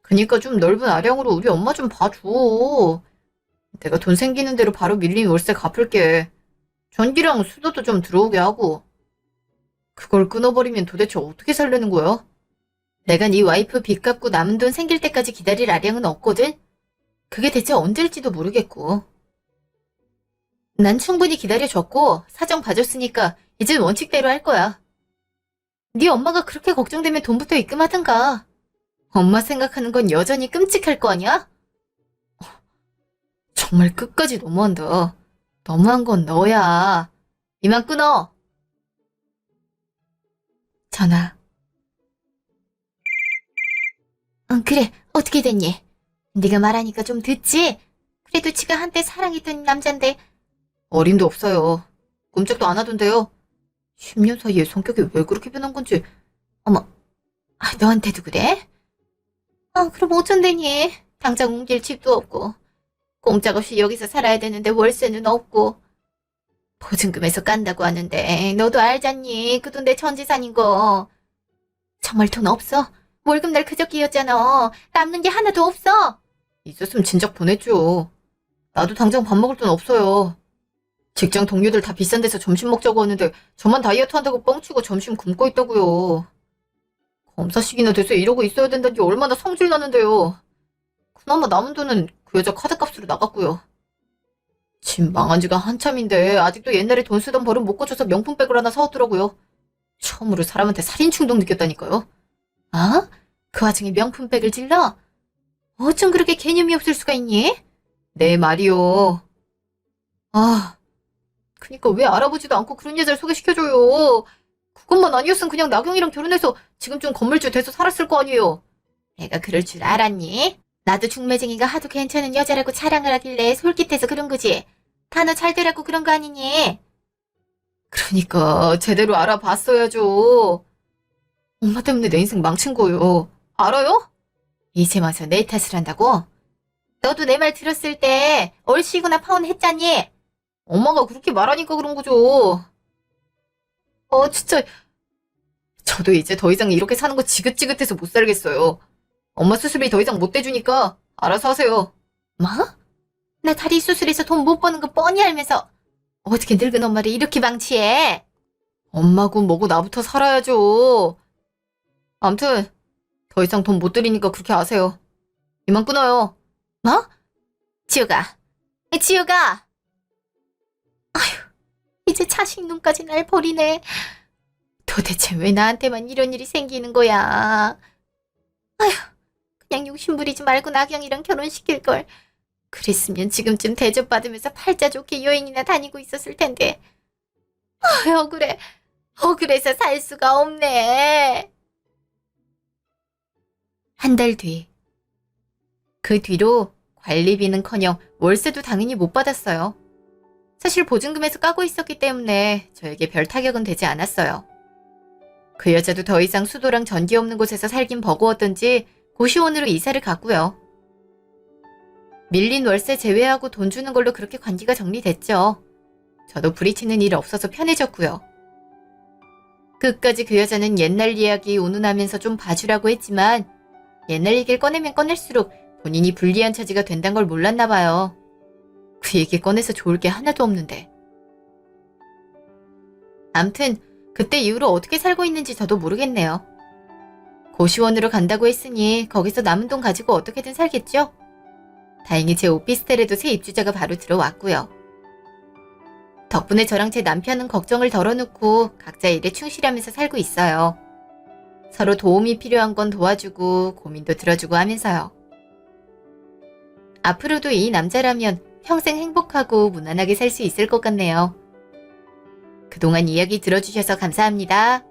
그니까 좀 넓은 아량으로 우리 엄마 좀 봐줘. 내가 돈 생기는 대로 바로 밀린 월세 갚을게. 전기랑 수도도 좀 들어오게 하고. 그걸 끊어버리면 도대체 어떻게 살려는 거야? 내가 네 와이프 빚 갚고 남은 돈 생길 때까지 기다릴 아량은 없거든? 그게 대체 언제일지도 모르겠고. 난 충분히 기다려줬고 사정 봐줬으니까 이젠 원칙대로 할 거야. 네 엄마가 그렇게 걱정되면 돈부터 입금하든가. 엄마 생각하는 건 여전히 끔찍할 거 아니야? 정말 끝까지 너무한다. 너무한 건 너야. 이만 끊어. 전화. 그래. 어떻게 됐니? 네가 말하니까 좀 듣지? 그래도 지가 한때 사랑했던 남잔데. 어림도 없어요. 꼼짝도 안 하던데요. 10년 사이에 성격이 왜 그렇게 변한 건지. 어머, 너한테도 그래? 그럼 어쩐대니? 당장 옮길 집도 없고. 꼼짝없이 여기서 살아야 되는데 월세는 없고. 보증금에서 깐다고 하는데 너도 알잖니? 그 돈 내 전 재산인 거. 정말 돈 없어? 월급날 그저께였잖아. 남는 게 하나도 없어. 있었으면 진작 보냈죠. 나도 당장 밥 먹을 돈 없어요. 직장 동료들 다 비싼 데서 점심 먹자고 하는데 저만 다이어트 한다고 뻥치고 점심 굶고 있다고요. 검사식이나 돼서 이러고 있어야 된다는 게 얼마나 성질 나는데요. 그나마 남은 돈은 그 여자 카드값으로 나갔고요. 집 망한 지가 한참인데 아직도 옛날에 돈 쓰던 버릇 못 고쳐서 명품백을 하나 사왔더라고요. 처음으로 사람한테 살인 충동 느꼈다니까요. 아? 그 와중에 명품백을 질러? 어쩜 그렇게 개념이 없을 수가 있니? 내 말이요. 아, 그니까 왜 알아보지도 않고 그런 여자를 소개시켜줘요. 그것만 아니었으면 그냥 나경이랑 결혼해서 지금쯤 건물주 돼서 살았을 거 아니에요. 내가 그럴 줄 알았니? 나도 중매쟁이가 하도 괜찮은 여자라고 자랑을 하길래 솔깃해서 그런 거지. 다 너 잘 되라고 그런 거 아니니? 그러니까 제대로 알아봤어야죠. 엄마 때문에 내 인생 망친 거예요. 알아요? 이제 와서 내 탓을 한다고? 너도 내 말 들었을 때 얼씨구나 파혼했잖니? 엄마가 그렇게 말하니까 그런 거죠. 진짜 저도 이제 더 이상 이렇게 사는 거 지긋지긋해서 못 살겠어요. 엄마 수술비 더 이상 못 대주니까 알아서 하세요. 뭐? 나 다리 수술해서 돈 못 버는 거 뻔히 알면서 어떻게 늙은 엄마를 이렇게 방치해? 엄마고 뭐고 나부터 살아야죠. 암튼 더 이상 돈 못 드리니까 그렇게 아세요. 이만 끊어요. 뭐? 지우가. 지우가. 이제 자식 눈까지 날 버리네. 도대체 왜 나한테만 이런 일이 생기는 거야? 아휴, 그냥 욕심 부리지 말고 나경이랑 결혼시킬 걸. 그랬으면 지금쯤 대접받으면서 팔자 좋게 여행이나 다니고 있었을 텐데. 억울해. 억울해서 살 수가 없네. 한 달 뒤. 그 뒤로 관리비는커녕 월세도 당연히 못 받았어요. 사실 보증금에서 까고 있었기 때문에 저에게 별 타격은 되지 않았어요. 그 여자도 더 이상 수도랑 전기 없는 곳에서 살긴 버거웠던지 고시원으로 이사를 갔고요. 밀린 월세 제외하고 돈 주는 걸로 그렇게 관계가 정리됐죠. 저도 부딪히는 일 없어서 편해졌고요. 끝까지 그 여자는 옛날 이야기 운운하면서 좀 봐주라고 했지만 옛날 얘기를 꺼내면 꺼낼수록 본인이 불리한 처지가 된다는 걸 몰랐나 봐요. 그 얘기 꺼내서 좋을 게 하나도 없는데. 암튼 그때 이후로 어떻게 살고 있는지 저도 모르겠네요. 고시원으로 간다고 했으니 거기서 남은 돈 가지고 어떻게든 살겠죠? 다행히 제 오피스텔에도 새 입주자가 바로 들어왔고요. 덕분에 저랑 제 남편은 걱정을 덜어놓고 각자 일에 충실하면서 살고 있어요. 서로 도움이 필요한 건 도와주고 고민도 들어주고 하면서요. 앞으로도 이 남자라면 평생 행복하고 무난하게 살 수 있을 것 같네요. 그동안 이야기 들어주셔서 감사합니다.